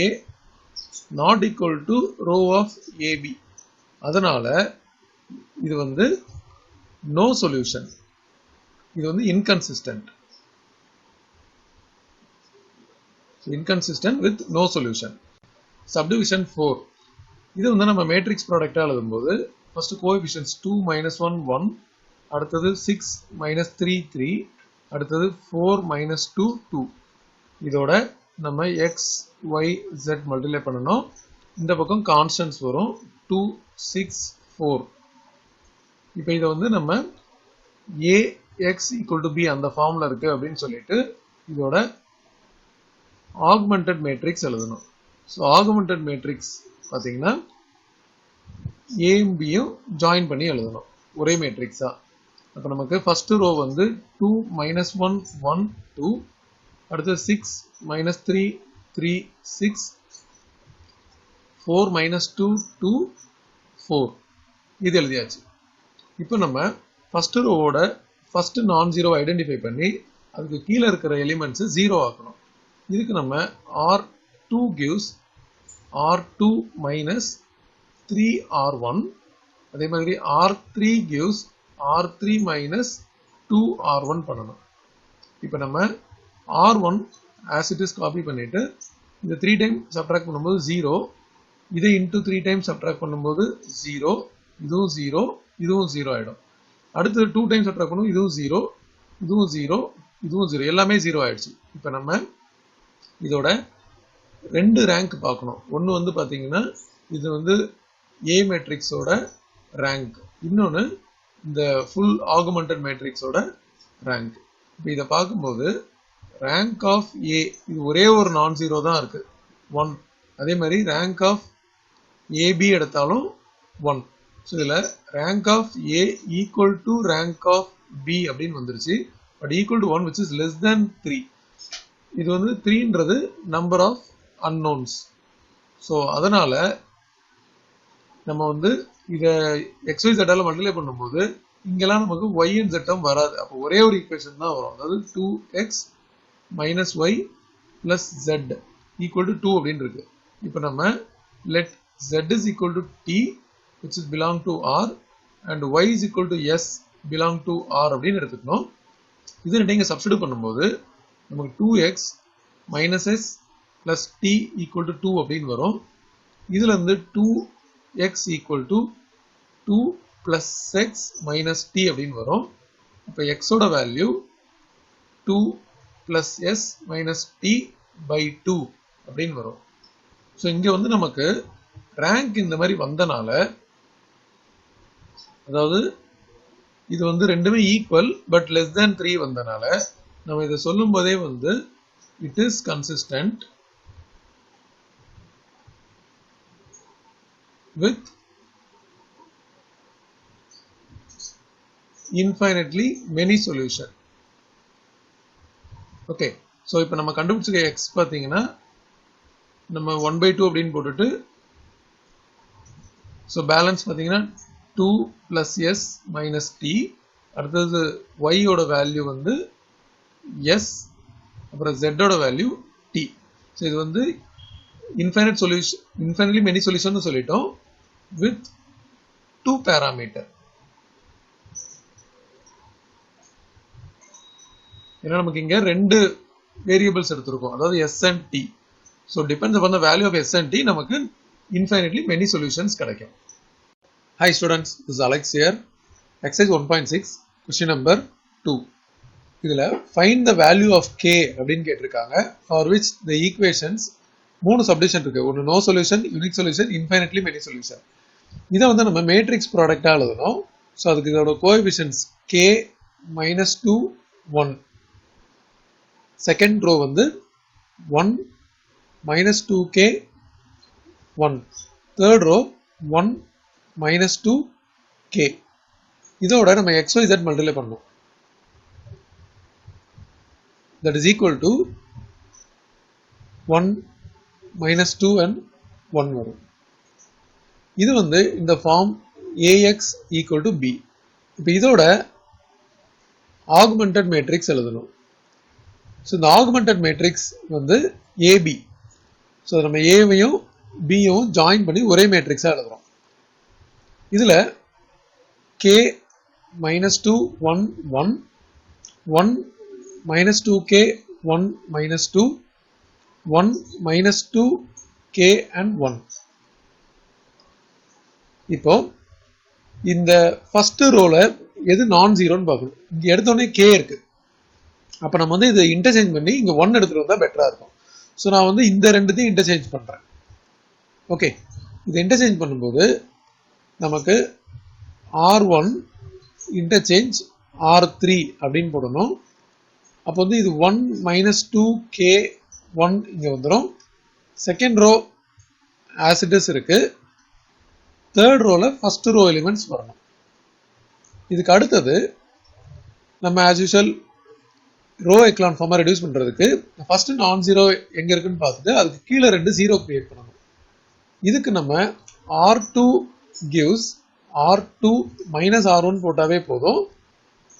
A not equal to row of AB. அதனால இது வந்து நோ சொல்யூஷன், இது வந்து inconsistent. inconsistent with no solution. Subdivision 4. இது வந்து நம்ம மேட்ரிக்ஸ் ப்ராடக்டா எழுதும்போது ஃபர்ஸ்ட் கோஎஃபிஷியன்ட்ஸ் 2 -1 1, அடுத்தது 6 -3 3, அடுத்தது 4 -2 2. இதோட நம்ம x y z மல்டிப்ளை பண்ணனும். இந்த பக்கம் கான்ஸ்டன்ட்ஸ் வரும் 2 6 4. இப்போ இத வந்து நம்ம ax = b அந்த ஃபார்முலா இருக்கு அப்படினு சொல்லிட்டு இதோட augmented matrix எழுதணும். ஸோ augmented matrix பார்த்தீங்கன்னா ஏயும் பியும் ஜாயின் பண்ணி எழுதணும் ஒரே மேட்ரிக்ஸா. அப்போ நமக்கு ஃபர்ஸ்ட் ரோ வந்து 2 -1 1 2, அடுத்து 6 -3 3 6, 4 -2 2 4. இது எழுதியாச்சு. இப்போ நம்ம ஃபர்ஸ்ட் ரோவோட ஃபர்ஸ்ட் நான் ஜீரோ ஐடென்டிஃபை பண்ணி அதுக்கு கீழே இருக்கிற எலிமெண்ட்ஸ் 0 ஆக்கணும். இதுக்கு நம்ம R2 gives R2 minus 3R1, அதே மாதிரி R3 gives R3 minus 2R1 பண்ணணும். இப்போ நம்ம R1 as it is copy பண்ணிட்டு இந்த 3 டைம் சப்ட்ராக்ட் பண்ணும்போது 0, இதை into 3 டைம் சப்ட்ராக்ட் பண்ணும்போது 0, இதுவும் 0 இதுவும் 0 ஆயிடும். அடுத்து 2 டைம் சப்ட்ராக்ட் பண்ணும்போது இதுவும் 0 இதுவும் 0 இதுவும் 0, எல்லாமே 0 ஆயிடுச்சு. இப்போ நம்ம இதோட ரெண்டு ரேங்க் பார்க்கணும். ஒன்று வந்து பார்த்தீங்கன்னா இது வந்து ஏ மேட்ரிக்ஸோட ரேங்க், இன்னொன்று இந்த ஃபுல் ஆகுமெண்டட் மேட்ரிக்ஸோட ரேங்க். இப்போ இதை பார்க்கும்போது ரேங்க் ஆஃப் ஏ இது ஒரே ஒரு நான் ஜீரோ தான் இருக்கு 1, அதே மாதிரி ரேங்க் ஆஃப் ஏபி எடுத்தாலும் 1. ஸோ இதில் rank of A equal to rank of B அப்படின்னு வந்துருச்சு. But equal to 1 which is less than 3. இது வந்து 3ன்றது நம்பர் ஆஃப் அன்னோன்ஸ். ஸோ அதனால நம்ம வந்து இதை XYZ ஆல மல்டிப்ளை பண்ணும்போது இங்கெல்லாம் நமக்கு y and z வராது. அப்போ ஒரே ஒரு ஈக்குவேஷன் தான் வரும், அதாவது 2x minus y plus z equal to 2 அப்படின்னு இருக்கு. இப்போ நம்ம let z is equal to t which is belong to r and y is equal to s belong to r அப்படின்னு எடுத்துக்கணும். இது நீங்க சப்ஸ்டிட்யூட் பண்ணும்போது நமக்கு 2x minus s plus t equal to 2 அப்படின்னு வரும். இதுல இருந்து 2x equal to 2 plus x minus t அப்படின்னு வரும். அப்ப x ஓட value 2 plus s minus t by 2 அப்படின்னு வரும். ஸோ இங்க வந்து நமக்கு ரேங்க் இந்த மாதிரி வந்தனால, அதாவது இது வந்து ரெண்டுமே ஈக்குவல் பட் லெஸ் தேன் 3 வந்தனால நம்ம இதை சொல்லும் போதே வந்து it is consistent with infinitely many solution. Okay, so இப்போ நம்ம கண்டுபிடிச்சிருக்க x பார்த்தீங்கன்னா நம்ம 1/2 அப்படின்னு போட்டுட்டு, ஸோ பேலன்ஸ் பார்த்தீங்கன்னா 2 plus s minus t. அடுத்தது y ஓட வேல்யூ வந்து s, அப்புறம் z ஓட வேல்யூ t. ஸோ இது வந்து infinitely many solution சொல்லிட்டோம் with 2 parameter. ஏன்னா நமக்கு இங்க ரெண்டு வேரியபிள்ஸ் எடுத்திருக்கோம், அதாவது s and t. So depends upon the value of s and t, நமக்கு infinitely many solutions கிடைக்கும். Hi students, this is Alex here. Exercise 1.6, question number 2. இதுல find the value of k அப்படின்னு கேட்டிருக்காங்க, for which the equations மூணு சப்டிவிஷன் இருக்கு. ஒன்று no solution, unique solution, infinitely many solution. இதை வந்து நம்ம மேட்ரிக்ஸ் ப்ராடக்டா எழுதணும். ஸோ அதுக்கு இதோட கோஎஃபிஷியன்ட்ஸ் k -2 1. செகண்ட் ரோ வந்து 1 -2k 1. Third row 1 -2k. இதோட நம்ம xyz மல்டிப்ளை பண்ணணும். That is equal to 1 -2 and 1 வரும். இது வந்து இந்த form ax equal to b. இப்போ இதோட augmented matrix எழுதணும். ஸோ இந்த augmented matrix வந்து ab. ஸோ நம்ம ஏவையும் பியும் ஜாயின் பண்ணி ஒரே மேட்ரிக்ஸாக எழுதுறோம். இதில் k -2 1 1 1 -2k 1 -2 1 -2k and 1. இப்போ இந்த ஃபர்ஸ்ட் ரோல எது நான் ஜீரோன்னு பார்க்கணும். இங்க எடுத்தோடனே k இருக்கு, அப்ப நம்ம வந்து இதை இன்டர்சேஞ்ச் பண்ணி இங்க 1 எடுத்துட்டு வந்தா பெட்டரா இருக்கும். ஸோ நான் வந்து இந்த ரெண்டுத்தையும் இன்டர்சேஞ்ச் பண்றேன். ஓகே, இதை இன்டர்சேஞ்ச் பண்ணும்போது நமக்கு r1 இன்டர்சேஞ்ச் r3 அப்படின்னு போடணும். அப்போ வந்து இது 1 -2k 1 இங்க வந்துடும். Second row as it is இருக்கு. தேர்ட் ரோல ஃபர்ஸ்ட் ரோ எலிமெண்ட்ஸ் வரணும். இதுக்கு அடுத்தது நம்ம ஆஸ் யூஷுவல் ரோ எக்லான் ஃபார்மை ரெடியூஸ் பண்றதுக்கு ஃபர்ஸ்ட் நான் ஜீரோ எங்க இருக்குன்னு பார்த்துட்டு அதுக்கு கீழே ரெண்டு ஜீரோ கிரியேட் பண்ணணும். இதுக்கு நம்ம r2 gives r2 minus r1 போட்டாவே போதும்.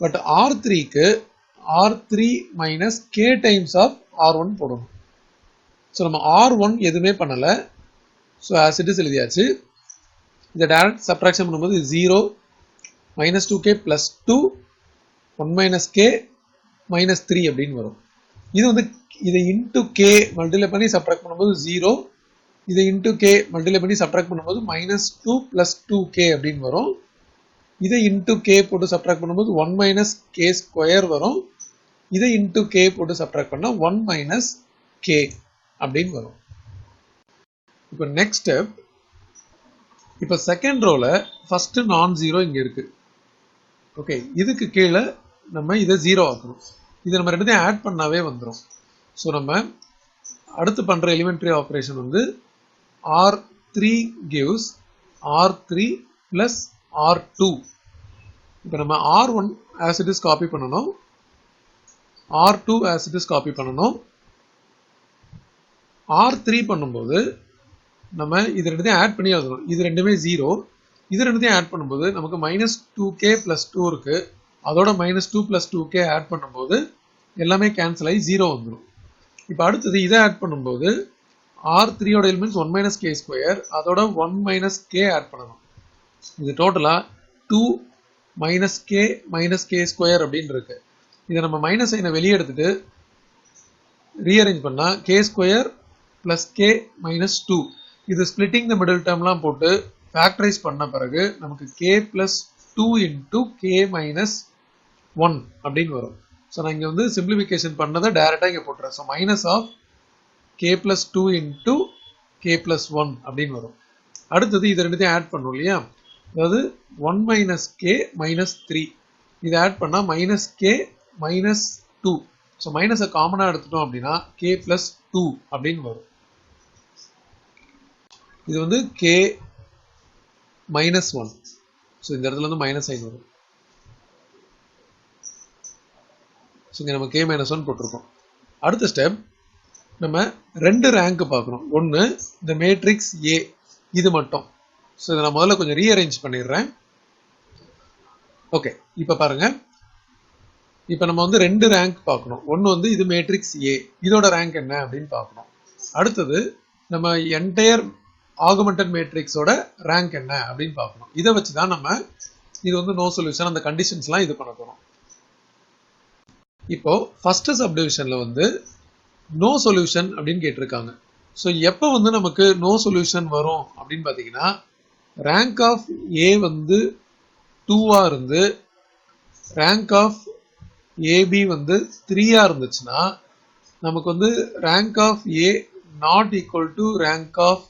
பட் r3க்கு r3 minus k times of r1 போடணும். ஸோ நம்ம r1 எதுவுமே பண்ணல. ஸோ as it is எழுதியாச்சு. இதை டைரக்ட் சப்ட்ராக்ஷன் பண்ணும்போது 0 -2k plus 2 1 minus k minus 3 அப்படின்னு வரும். இது வந்து இதை இன்டூ k மல்டிப்ளை பண்ணி சப்ட்ராக்ட் பண்ணும்போது 0, இதை இன்டூ k மல்டிப்ளை பண்ணி சப்ட்ராக்ட் பண்ணும்போது -2 plus 2k அப்படின்னு வரும். இதை இன்டூ k போட்டு சப்ட்ராக்ட் பண்ணும்போது 1 minus k ஸ்கொயர் வரும். இதை இன்டூ k போட்டு சப்ட்ராக்ட் பண்ணா 1 minus k அப்படின்னு வரும். இப்போ நெக்ஸ்ட் ஸ்டெப், இப்போ செகண்ட் ரோல ஃபர்ஸ்ட் நான் ஜீரோ இங்க இருக்கு. ஓகே, இதுக்கு கீழே நம்ம இதை ஜீரோ ஆக்கணும். இதை நம்ம ரெண்டுத்தையும் ஆட் பண்ணாவே வந்துடும். ஸோ நம்ம அடுத்து பண்ற எலிமெண்ட்ரி ஆப்ரேஷன் வந்து r3 gives r3 plus r2. இப்போ நம்ம r1 as it is copy பண்ணணும், r2 as it is copy பண்ணணும். r3 பண்ணும்போது நம்ம இது ரெண்டுத்தையும் ஆட் பண்ணி எழுதணும். இது ரெண்டுமே 0. இது ரெண்டுத்தையும் ஆட் பண்ணும்போது நமக்கு -2k plus 2 இருக்கு. அதோட -2 plus 2k ஆட் பண்ணும்போது எல்லாமே கேன்சல் ஆகி 0 வந்துடும். இப்போ அடுத்தது இதை ஆட் பண்ணும்போது r3 ஓட எலிமெண்ட்ஸ் 1 minus k ஸ்கொயர், அதோட 1 minus k ஆட் பண்ணணும். இது டோட்டலா 2 minus k ஸ்கொயர் அப்படின்னு இருக்கு. இதை நம்ம மைனஸ் சைனை வெளியே எடுத்துட்டு ரீஅரேஞ்ச் பண்ணா k square plus k minus 2. இது ஸ்பிளிட்டிங் த மிடில் டேர்ம்லாம் போட்டு ஃபேக்டரைஸ் பண்ண பிறகு நமக்கு k plus 2 into k minus 1 அப்படின்னு வரும். ஸோ நான் இங்கே வந்து சிம்பிளிஃபிகேஷன் பண்ணதை டைரெக்டாக இங்கே போட்டுறேன். So minus of k plus 2 into k plus 1 அப்படின்னு வரும். அடுத்தது இது ரெண்டுத்தையும் ஆட் பண்ணும் இல்லையா, அதாவது 1 minus k minus 3. இதை ஆட் பண்ணால் minus k minus 2. ஸோ மைனஸை காமனாக எடுத்துட்டோம் அப்படின்னா k plus 2 அப்படின்னு வரும். இது வந்து k minus 1. ஸோ இந்த இடத்துல வந்து மைனஸ் சைன் வரும். ஸோ இங்கே நம்ம k minus 1 போட்டிருக்கோம். அடுத்த ஸ்டெப், நம்ம ரெண்டு ரேங்க் பார்க்கணும். ஒன்று இந்த மேட்ரிக்ஸ் A, இது மட்டும். ஸோ இதை நான் முதல்ல கொஞ்சம் ரீஅரேஞ்ச் பண்ணிடுறேன். ஓகே, இப்போ பாருங்க, இப்போ நம்ம வந்து ரெண்டு ரேங்க் பார்க்கணும். ஒன்று வந்து இது மேட்ரிக்ஸ் ஏ, இதோட ரேங்க் என்ன அப்படின்னு பார்க்கணும். அடுத்தது நம்ம என்டையர் ஆகுமெண்டட் மேட்ரிக்ஸோட ரேங்க் என்ன அப்படின்னு பார்க்கணும். இதை வச்சு தான் நம்ம இது வந்து நோ சொல்யூஷன் அந்த கண்டிஷன்ஸ்லாம் இது பண்ண போகிறோம். இப்போ ஃபர்ஸ்ட் சப்டிவிஷன்ல வந்து நோ சொல்யூஷன் அப்படின்னு கேட்டிருக்காங்க. ஸோ எப்போ வந்து நமக்கு நோ சொல்யூஷன் வரும் அப்படின்னு பார்த்தீங்கன்னா, ரேங்க் ஆஃப் ஏ வந்து 2ஆ இருந்து ரேங்க் ஆஃப் ஏபி வந்து 3ஆ இருந்துச்சுன்னா நமக்கு வந்து rank of A not equal to rank of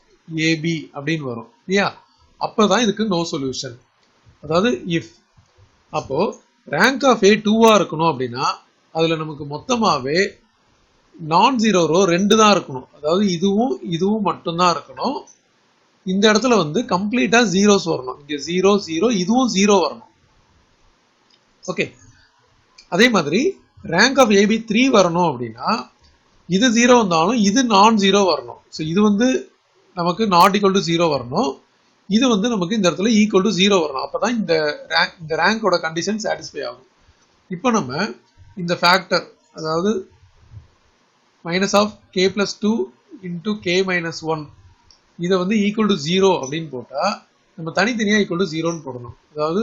AB அப்படின்னு வரும் இல்லையா? அப்போதான் இதுக்கு நோ சொல்யூஷன். அதாவது இஃப் அப்போ ரேங்க் ஆஃப் ஏ 2ஆ இருக்கணும் அப்படின்னா அதுல நமக்கு மொத்தமாவே நான் ஜீரோ ரோ 2 தான் இருக்கணும். அதாவது இதுவும் இதுவும் மட்டும்தான் இருக்கணும். இந்த இடத்துல வந்து கம்ப்ளீட்டா ஜீரோஸ் வரணும். இங்க 0 0 இதுவும் 0 வரணும். ஓகே, அதே மாதிரி ரேங்க் ஆஃப் ஏபி 3 வரணும் அப்படின்னா இது 0 வந்தாலும் இது நான் ஜீரோ வரணும். ஸோ இது வந்து நமக்கு நாட் ஈக்குவல் டு 0 வரணும். இது வந்து நமக்கு இந்த இடத்துல ஈக்குவல் டு 0 வரணும். அப்பதான் இந்த ரேங்கோட கண்டிஷன் சாட்டிஸ்ஃபை ஆகும். இப்போ நம்ம இந்த ஃபேக்டர், அதாவது minus of K plus 2 into K minus 1, இதை வந்து ஈக்குவல் டு 0 அப்படின்னு போட்டா நம்ம தனித்தனியா ஈக்குவல் டு 0ன்னு போடணும். அதாவது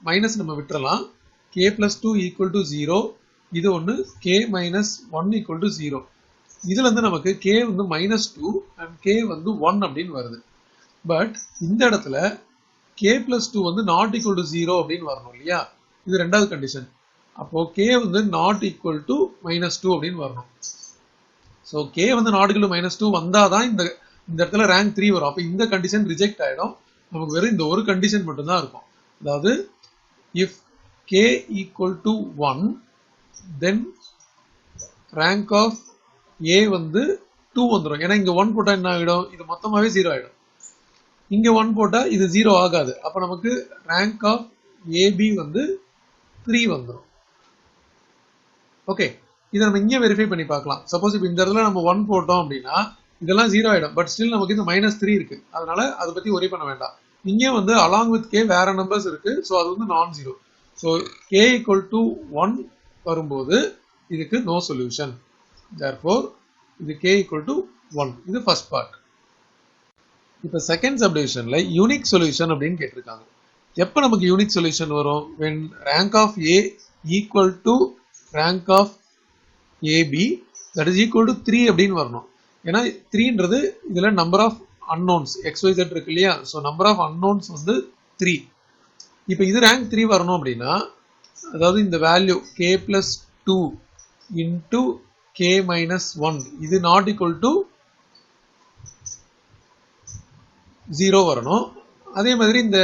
மைனஸ் நம்ம விட்டுறலாம். கே பிளஸ் 2 ஈக்குவல் டு 0, இது ஒன்று கே மைனஸ் 1 ஈக்குவல் டு 0. இதுல இருந்து நமக்கு கே வந்து -2 அண்ட் கே வந்து 1 அப்படின்னு வருது. பட் இந்த இடத்துல கே பிளஸ் 2 வந்து நாட் ஈக்குவல் டு 0 அப்படின்னு வரணும் இல்லையா? இது ரெண்டாவது கண்டிஷன். அப்போ கே வந்து நாட் ஈக்குவல் டு -2 அப்படின்னு வரணும். ஸோ கே வந்து நாட் ஈக்குவல் டு -2 வந்தாதான் இந்த இடத்துல ரேங்க் 3 வரும். அப்போ இந்த கண்டிஷன் ரிஜெக்ட் ஆயிடும். நமக்கு வெறும் இந்த ஒரு கண்டிஷன் மட்டும்தான் இருக்கும். அதாவது if k equal to 1 then rank of A வந்து 2 வந்துடும். ஏன்னா இங்க 1 போட்டா என்ன ஆகிடும்? இது மொத்தமாவே 0 ஆகிடும். இங்க 1 போட்டா இது 0 ஆகாது. அப்ப நமக்கு ரேங்க் ஆஃப் ஏபி வந்து 3 வந்துடும். ஓகே, இதை நம்ம இங்கே வெரிஃபை பண்ணி பார்க்கலாம். சப்போஸ் இப்போ இந்த இடத்துல நம்ம 1 போட்டோம் அப்படின்னா இதெல்லாம் 0 ஆகிடும். பட் ஸ்டில் நமக்கு இந்த -3 இருக்கு. அதனால அதை பத்தி ஒரி பண்ண வேண்டாம். இங்கே வந்து அலாங் வித் கே வேற நம்பர்ஸ் இருக்கு. ஸோ அது வந்து non zero. So K equal to 1 வரும்போது இதுக்கு நோ சொல்யூஷன். தேர்ஃபோர் இது கே ஈக்குவல் டு 1. இது ஃபர்ஸ்ட் பார்ட். இப்போ செகண்ட் சப்டிவிஷன்ல யூனிக் சொல்யூஷன் அப்படின்னு கேட்டிருக்காங்க. எப்போ நமக்கு யூனிக் சொல்யூஷன் வரும்? when rank of A equal to rank of AB that is equal to 3 அப்படின்னு வரணும். ஏன்னா 3ன்றது இதுல நம்பர் ஆஃப் அன்னோன்ஸ் XYZ இருக்கு இல்லையா? ஸோ நம்பர் ஆஃப் அன்னோன்ஸ் வந்து 3. இப்போ இது ரேங்க் 3 வரணும் அப்படின்னா, அதாவது இந்த value k plus 2 into k minus 1 இது நாட் ஈக்குவல் டு 0 வரணும். அதே மாதிரி இந்த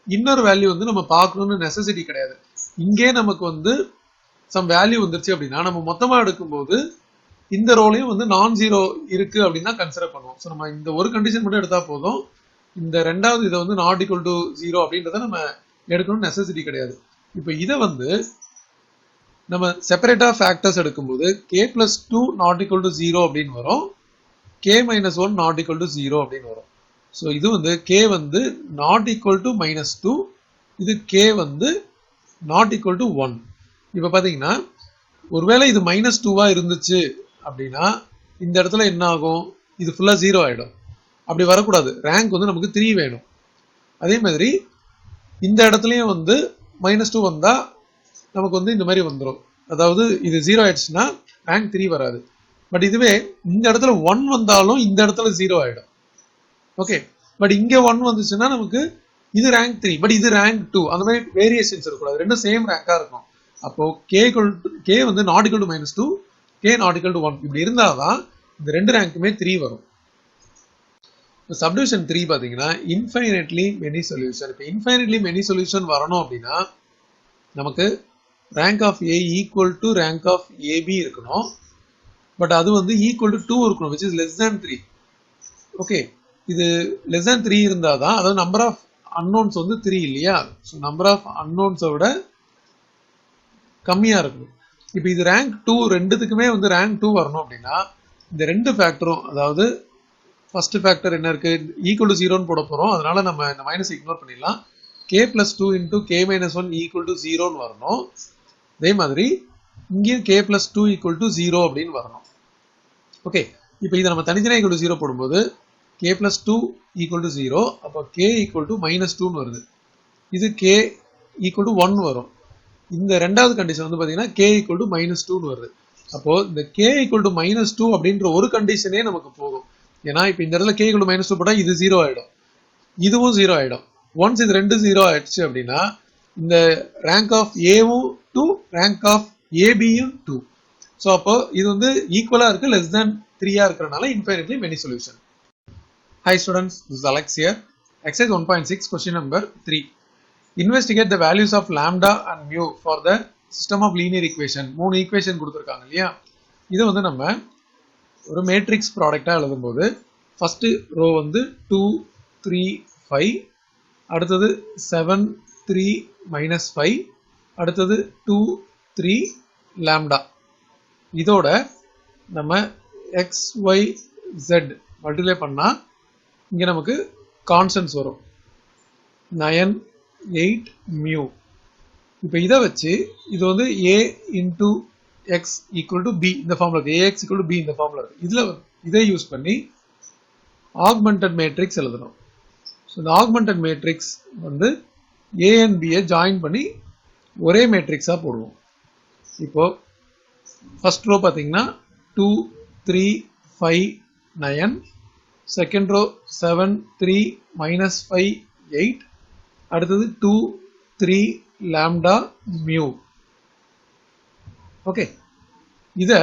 இன்னொரு வேல்யூ வந்து நம்ம பார்க்கணும்னு நெசசிட்டி கிடையாது. இங்கே நமக்கு வந்து சம் வேல்யூ வந்துருச்சு அப்படின்னா நம்ம மொத்தமா எடுக்கும்போது இந்த ரோலையும் வந்து நான் ஜீரோ இருக்கு அப்படின்னா கன்சிடர் பண்ணுவோம். ஸோ நம்ம இந்த ஒரு கண்டிஷன் மட்டும் எடுத்தா போதும். இந்த ரெண்டாவது இதை வந்து நாட் ஈக்குவல் டு 0 அப்படின்றத நம்ம எடுக்கணும்னு நெசசிட்டி கிடையாது. இப்போ இதை வந்து நம்ம செப்பரேட்டா ஃபேக்டர்ஸ் எடுக்கும்போது k plus 2 not equal to 0 அப்படின்னு வரும். k minus 1 not equal to 0 அப்படின்னு வரும். ஸோ இது வந்து k வந்து நாட் ஈக்குவல் டு -2, இது k வந்து நாட் ஈக்குவல் டு 1. இப்போ பார்த்தீங்கன்னா ஒருவேளை இது -2வா இருந்துச்சு அப்படின்னா இந்த இடத்துல என்ன ஆகும்? இது ஃபுல்லா 0 ஆயிடும். அப்படி வரக்கூடாது. ரேங்க் வந்து நமக்கு 3 வேணும். அதே மாதிரி இந்த இடத்துலயும் வந்து -2 வந்தா நமக்கு வந்து இந்த மாதிரி வந்துடும். அதாவது இது 0 ஆயிடுச்சுன்னா ரேங்க் 3 வராது. பட் இதுவே இந்த இடத்துல 1 வந்தாலும் இந்த இடத்துல 0 ஆயிடும். ஓகே, பட் இங்க 1 வந்துச்சுன்னா நமக்கு இது ரேங்க் 3, பட் இது ரேங்க் 2. அந்த மாதிரி வேரியேஷன்ஸ் இருக்கக்கூடாது. ரெண்டும் சேம் ரேங்கா இருக்கும். அப்போ k வந்து not equal to -2, k not equal to 1 இப்படி இருந்தாதான் இந்த ரெண்டு ரேங்க்குமே 3 வரும். சப்டிவிஷன் 3 பாத்தீங்கன்னா இன்ஃபைனைட்லி மெனி சொல்யூஷன். இப்போ இன்ஃபைனைட்லி மெனி சொல்யூஷன் வரணும் அப்படின்னா நமக்கு rank of A equal to rank of AB இருக்கணும். பட் அது வந்து ஈக்குவல் டு 2 இருக்கணும், which is less than 3. Okay, இது less than 3 இருந்தாதான், அதாவது நம்பர் ஆஃப் அன்னோன்ஸ் வந்து 3 இல்லையா? ஸோ நம்பர் ஆஃப் அன்னோன்ஸை விட கம்மியா இருக்கும். இப்போ இது ரேங்க் 2 ரெண்டுத்துக்குமே வந்து ரேங்க் 2 வரணும் அப்படின்னா இந்த ரெண்டு ஃபேக்டரும், அதாவது ஃபர்ஸ்ட் ஃபேக்டர் என்ன இருக்கு? ஈக்குவல் டு 0ன்னு போட போறோம். அதனால நம்ம இந்த மைனஸ் இக்னோர் பண்ணிடலாம். k plus 2 into k minus 1 equal to 0 வரணும். அதே மாதிரி இங்கேயும் k plus 2 equal to 0 அப்படின்னு வரணும். ஓகே, இப்போ இதை நம்ம தனித்தனியாக equal to 0 போடும்போது k plus 2 equal to 0, அப்போ k equal to minus 2 வருது. இது k equal to 1 வரும். இந்த ரெண்டாவது கண்டிஷன் வந்து பார்த்தீங்கன்னா k equal to minus 2 வருது. அப்போ இந்த k equal to minus 2 அப்படின்ற ஒரு கண்டிஷனே நமக்கு போகும். ஏன்னா இப்போ இந்த இடத்துல k equal to minus 2 போட்டால் இது 0 ஆகிடும், இதுவும் 0 ஆகிடும். ஒன்ஸ் இது ரெண்டு 0 ஆயிடுச்சு அப்படின்னா இந்த ரேங்க் ஆஃப் ஏவும் 2, ரேங்க் ஆஃப் ஏபியும் 2. ஸோ அப்போ இது வந்து ஈக்குவலாக இருக்கு, லெஸ் தேன் 3 இருக்கிறனால infinitely many solution. Hi students, this is Alex here. Exercise 1.6, question number 3. Investigate the values of lambda and mu for the system of linear equation. 3 equation கொடுத்துருக்காங்க இல்லையா? இது வந்து நம்ம ஒரு மேட்ரிக்ஸ் ப்ராடக்டாக எழுதும்போது ஃபர்ஸ்ட் ரோ வந்து 2, 3, 5, அடுத்தது 7, 3, minus 5, அடுத்தது 2, 3, lambda. இதோட நம்ம x, y, z மல்டிப்ளை பண்ணா இங்க நமக்கு கான்ஸ்டன்ட்ஸ் வரும் 9, 8, mu. இப்போ இதை வச்சு இது வந்து a into x equal to b இந்த ஃபார்முலா இருக்கு, ax equal to b இந்த ஃபார்முலா இருக்கு. இதை யூஸ் பண்ணி ஆக்மெண்டட் மேட்ரிக்ஸ் எழுதணும். ஸோ இந்த ஆக்மெண்டட் மேட்ரிக்ஸ் வந்து a and b ஜாயின் பண்ணி ஒரே மேட்ரிக்ஸாக போடுவோம். இப்போ ஃபர்ஸ்ட் ரோ பார்த்தீங்கன்னா 2, 3, 5, 9, செகண்ட் ரோ 7, 3, minus 5, 8, அடுத்தது 2, 3, lambda, mu. ஓகே, இதை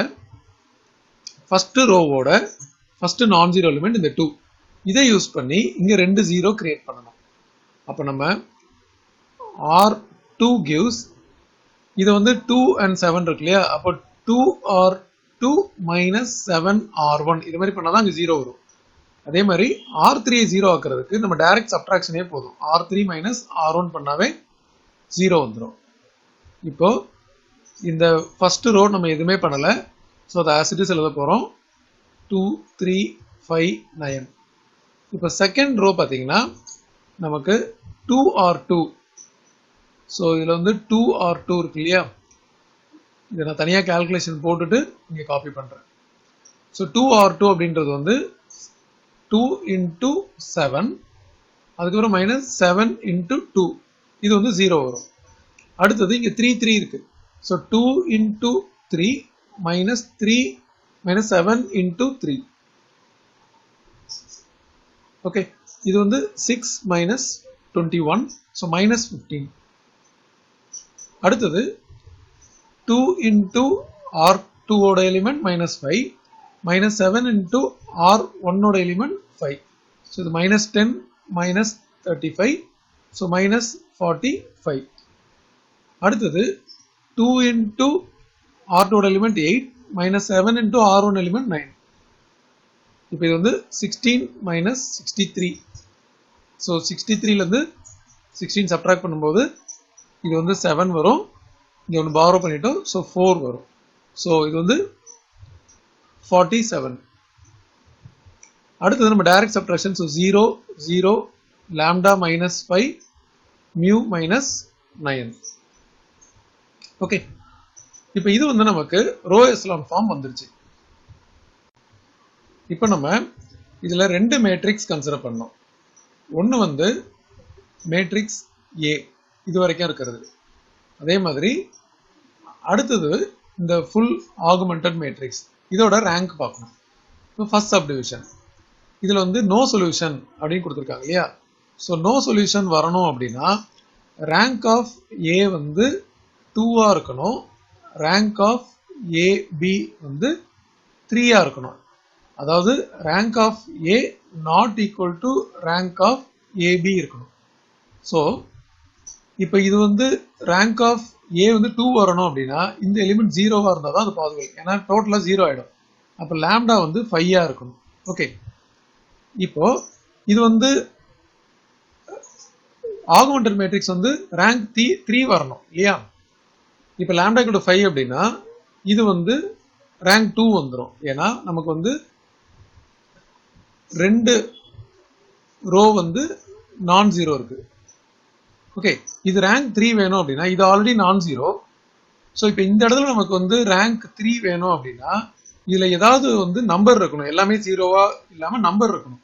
ஃபர்ஸ்ட் ரோவோட ஃபர்ஸ்ட் நான் ஜீரோ எலிமெண்ட் இந்த 2, இதை யூஸ் பண்ணி இங்க 2 0 கிரியேட் பண்ணணும். அப்போ நம்ம R2 gives இது வந்து 2 and 7 இருக்கு இல்லையா? அப்போ 2R2 minus 7R1 இது மாதிரி பண்ணாதான் அங்கே 0 வரும். அதே மாதிரி R3 0 ஆக்குறதுக்கு நம்ம டைரக்ட் சப்ட்ராக்ஷனே போதும். R3 minus R1 பண்ணாவே 0 வந்துடும். இப்போ இந்த ஃபர்ஸ்ட் ரோ நம்ம எதுவுமே பண்ணல, ஸோ அதை ஆஸ் இட் இஸ் எழுத போறோம். 2, 3, 5, 9. இப்போ செகண்ட் ரோ பார்த்தீங்கன்னா நமக்கு 2R2. ஸோ இதில் வந்து 2R2 இருக்கு இல்லையா? இதை நான் தனியாக கால்குலேஷன் போட்டுட்டு இங்கே காப்பி பண்ணுறேன். ஸோ 2R2 அப்படின்றது வந்து 2 into 7, அதுக்கப்புறம் minus 7 into 2, இது வந்து 0 வரும். அடுத்தது இங்கே 3, 3 இருக்கு. So 2 into 3 minus 3 minus 7 into 3. Okay, இது வந்து 6 minus 21, ஸோ minus 15. அடுத்தது 2 into R2 ஓட element minus 5, minus 7 into R1 ஓட எலிமெண்ட் 5. ஸோ இது minus 10, minus 35, ஸோ minus 45. அடுத்தது 2 into R2 ஓட element 8, minus 7 into R1 element 9. இப்போ இது வந்து 16 minus 63. ஸோ 63லேருந்து 16 சப்ட்ராக்ட் பண்ணும்போது இது வந்து 7 வரும். இங்கே ஒன்று பாரோ பண்ணிட்டோம், ஸோ 4 வரும். ஸோ இது வந்து 47. அடுத்தது நம்ம direct subtraction. So 0, 0, lambda minus 5, mu minus 9. Okay, இப்போ இது வந்து நமக்கு ரோ எஸ்லான் ஃபார்ம் வந்துருச்சு. இப்போ நம்ம இதுல 2 மேட்ரிக்ஸ் கன்சிடர் பண்ணோம். ஒன்று வந்து மேட்ரிக்ஸ் A இது வரைக்கும் இருக்கிறது. அதே மாதிரி அடுத்தது இந்த ஃபுல் ஆகுமெண்டட் மேட்ரிக்ஸ், இதோட ரேங்க் பார்க்கணும். இப்போ ஃபர்ஸ்ட் சப்டிவிஷன் இதில் வந்து நோ சொல்யூஷன் அப்படின்னு கொடுத்துருக்காங்க இல்லையா? ஸோ நோ சொல்யூஷன் வரணும் அப்படின்னா ரேங்க் ஆஃப் ஏ வந்து 2ஆ இருக்கணும், ரேங்க் ஆஃப் ஏபி வந்து 3ஆ இருக்கணும். அதாவது rank of A not equal to rank of AB இருக்கணும். ஸோ இப்போ இது வந்து ரேங்க் ஆஃப் ஏ வந்து 2 வரணும் அப்படின்னா இந்த எலிமெண்ட் 0வா இருந்தால் தான் அது பாசிபிள். ஏன்னா டோட்டலாக 0 ஆகிடும். அப்போ லாம்டா வந்து 5ஆ இருக்கணும். ஓகே, இப்போ இது வந்து ஆகுமெண்டட் மேட்ரிக்ஸ் வந்து ரேங்க் 3 வரணும் இல்லையா? இப்போ லாம்டா ஈக்குவல் டு 5 அப்படின்னா இது வந்து ரேங்க் 2 வந்துடும். ஏன்னா நமக்கு வந்து 2 ரோ வந்து நான் ஜீரோ இருக்கு. ஓகே, இது ரேங்க் 3 வேணும் அப்படின்னா இது ஆல்ரெடி நான் ஜீரோ. ஸோ இப்போ இந்த இடத்துல நமக்கு வந்து ரேங்க் 3 வேணும் அப்படின்னா இதுல ஏதாவது வந்து நம்பர் இருக்கணும், எல்லாமே ஜீரோவா இல்லாம நம்பர் இருக்கணும்.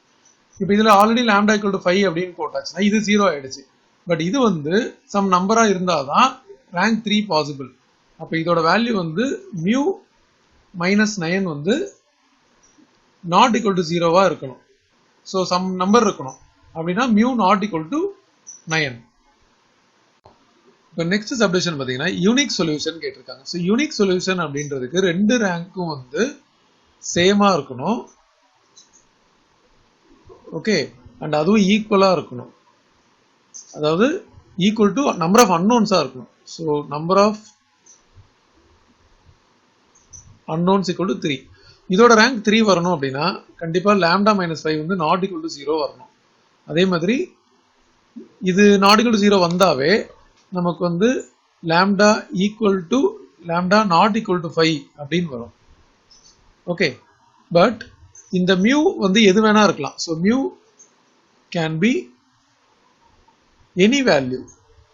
இப்போ இதுல ஆல்ரெடி லாம்டா ஈக்குவல் டு 5 அப்படின்னு போட்டாச்சுன்னா இது 0 ஆயிடுச்சு. பட் இது வந்து சம் நம்பரா இருந்தாதான் ரேங்க் 3 பாசிபிள். அப்போ இதோட வேல்யூ வந்து மியூ -9 வந்து நாட் ஈக்குவல் டு 0வா இருக்கணும். ஸோ சம் நம்பர் இருக்கணும் அப்படின்னா மியூ நாட் ஈக்குவல் டு 9. இப்போ நெக்ஸ்ட் சப்டிவிஷன் பார்த்தீங்கன்னா யூனிக் சொல்யூஷன் கேட்டிருக்காங்க. ஸோ யூனிக் சொல்யூஷன் அப்படின்றதுக்கு ரெண்டு ரேங்க்கும் வந்து சேமா இருக்கணும். ஓகே, அண்ட் அதுவும் ஈக்குவலா இருக்கணும். அதாவது ஈக்குவல் டு நம்பர் ஆஃப் அன்னோன்ஸா இருக்கணும். So number of unknowns equal to 3. இதோட ரேங்க் 3 வரணும் அப்படின்னா கண்டிப்பா லாம்டா -5 வந்து நாட் ஈக்குவல் டு 0 வரணும். அதே மாதிரி இது நாட் ஈக்குவல் டு 0 வந்தாவே நமக்கு வந்து lambda equal to lambda naught equal to 5 அப்படின்னு வரும். ஓகே, பட் இந்த மியூ வந்து எது வேணா இருக்கலாம். So mu can be any value,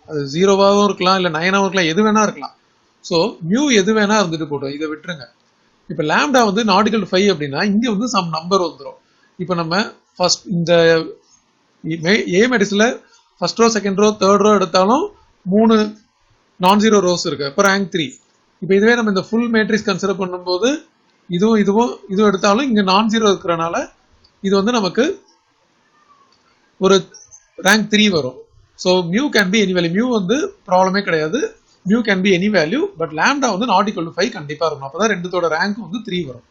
அது 0வாகவும் இருக்கலாம் இல்லை 9ஆகவும் இருக்கலாம், எது வேணா இருக்கலாம். ஸோ மியூ எது வேணா இருந்துட்டு போட்டோம், இதை விட்டுருங்க. இப்போ லாம்டா வந்து நாட் ஈக்குவல் டு 5 அப்படின்னா இங்கே வந்து சம் நம்பர் வந்துடும். இப்போ நம்ம ஃபர்ஸ்ட் இந்த ஏ மெட்ரிக்ஸ்ல first row, second row, third row எடுத்தாலும் 3 நான் ஜீரோ ரோஸ் இருக்கு. இப்போ ரேங்க் 3. இப்போ இதுவே நம்ம இந்த ஃபுல் மேட்ரிக்ஸ் கன்சிடர் பண்ணும்போது இதுவும் எடுத்தாலும் இங்க நான் ஜீரோ இருக்கிறனால இது வந்து நமக்கு ஒரு ரேங்க் 3 வரும். So mu can be any value. Mu வந்து ப்ராப்ளமே கிடையாது, mu can be any value. But lambda வந்து நாட் ஈக்குவல் டு 5 கண்டிப்பா இருக்கும். அப்பதான் ரெண்டுத்தோட ரேங்க் வந்து 3 வரும்.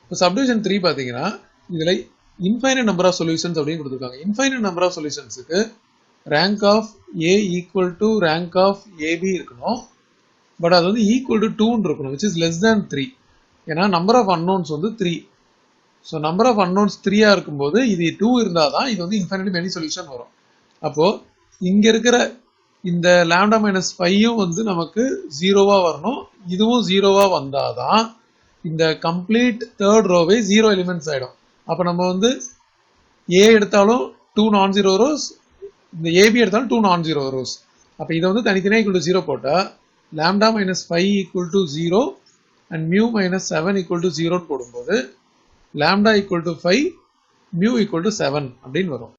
இப்போ சப்டிவிஷன் 3 பாத்தீங்கன்னா இதுல இன்ஃபைனைட் நம்பர் ஆஃப் சொல்யூஷன்ஸ் அப்படின்னு கொடுத்துருக்காங்க. இன்ஃபைனைட் நம்பர் ஆஃப் சொல்யூஷன்ஸுக்கு rank of A equal to rank of AB இருக்கணும். பட் அது வந்து ஈக்குவல் டு 2 இருக்கணும், விச் இஸ் லெஸ் தேன் 3. ஏன்னா நம்பர் ஆஃப் அன்னோன்ஸ் வந்து 3. ஸோ நம்பர் ஆஃப் அன்னோன்ஸ் 3 இருக்கும்போது இது 2 இருந்தால் தான் இது வந்து இன்ஃபைனைட்லி மெனி சொல்யூஷன் வரும். அப்போ இங்க இருக்கிற இந்த லாம்டா -5யும் வந்து நமக்கு 0வா வரணும், இதுவும் 0வா வந்தாதான் இந்த கம்ப்ளீட் தேர்ட் ரோவே 0 எலிமெண்ட்ஸ் ஆயிடும். அப்போ நம்ம வந்து ஏ எடுத்தாலும் 2 நான் ஜீரோ ரோஸ், இந்த ஏபி எடுத்தாலும் 2 நான் ஜீரோ ரோஸ். அப்போ இதை வந்து தனித்தனியாக ஈக்குவல் டு 0 போட்டால் lambda -5 equal to 0 and mu -7 equal to 0 போடும்போது lambda equal to 5, mu equal to 7 அப்படின்னு வரும்.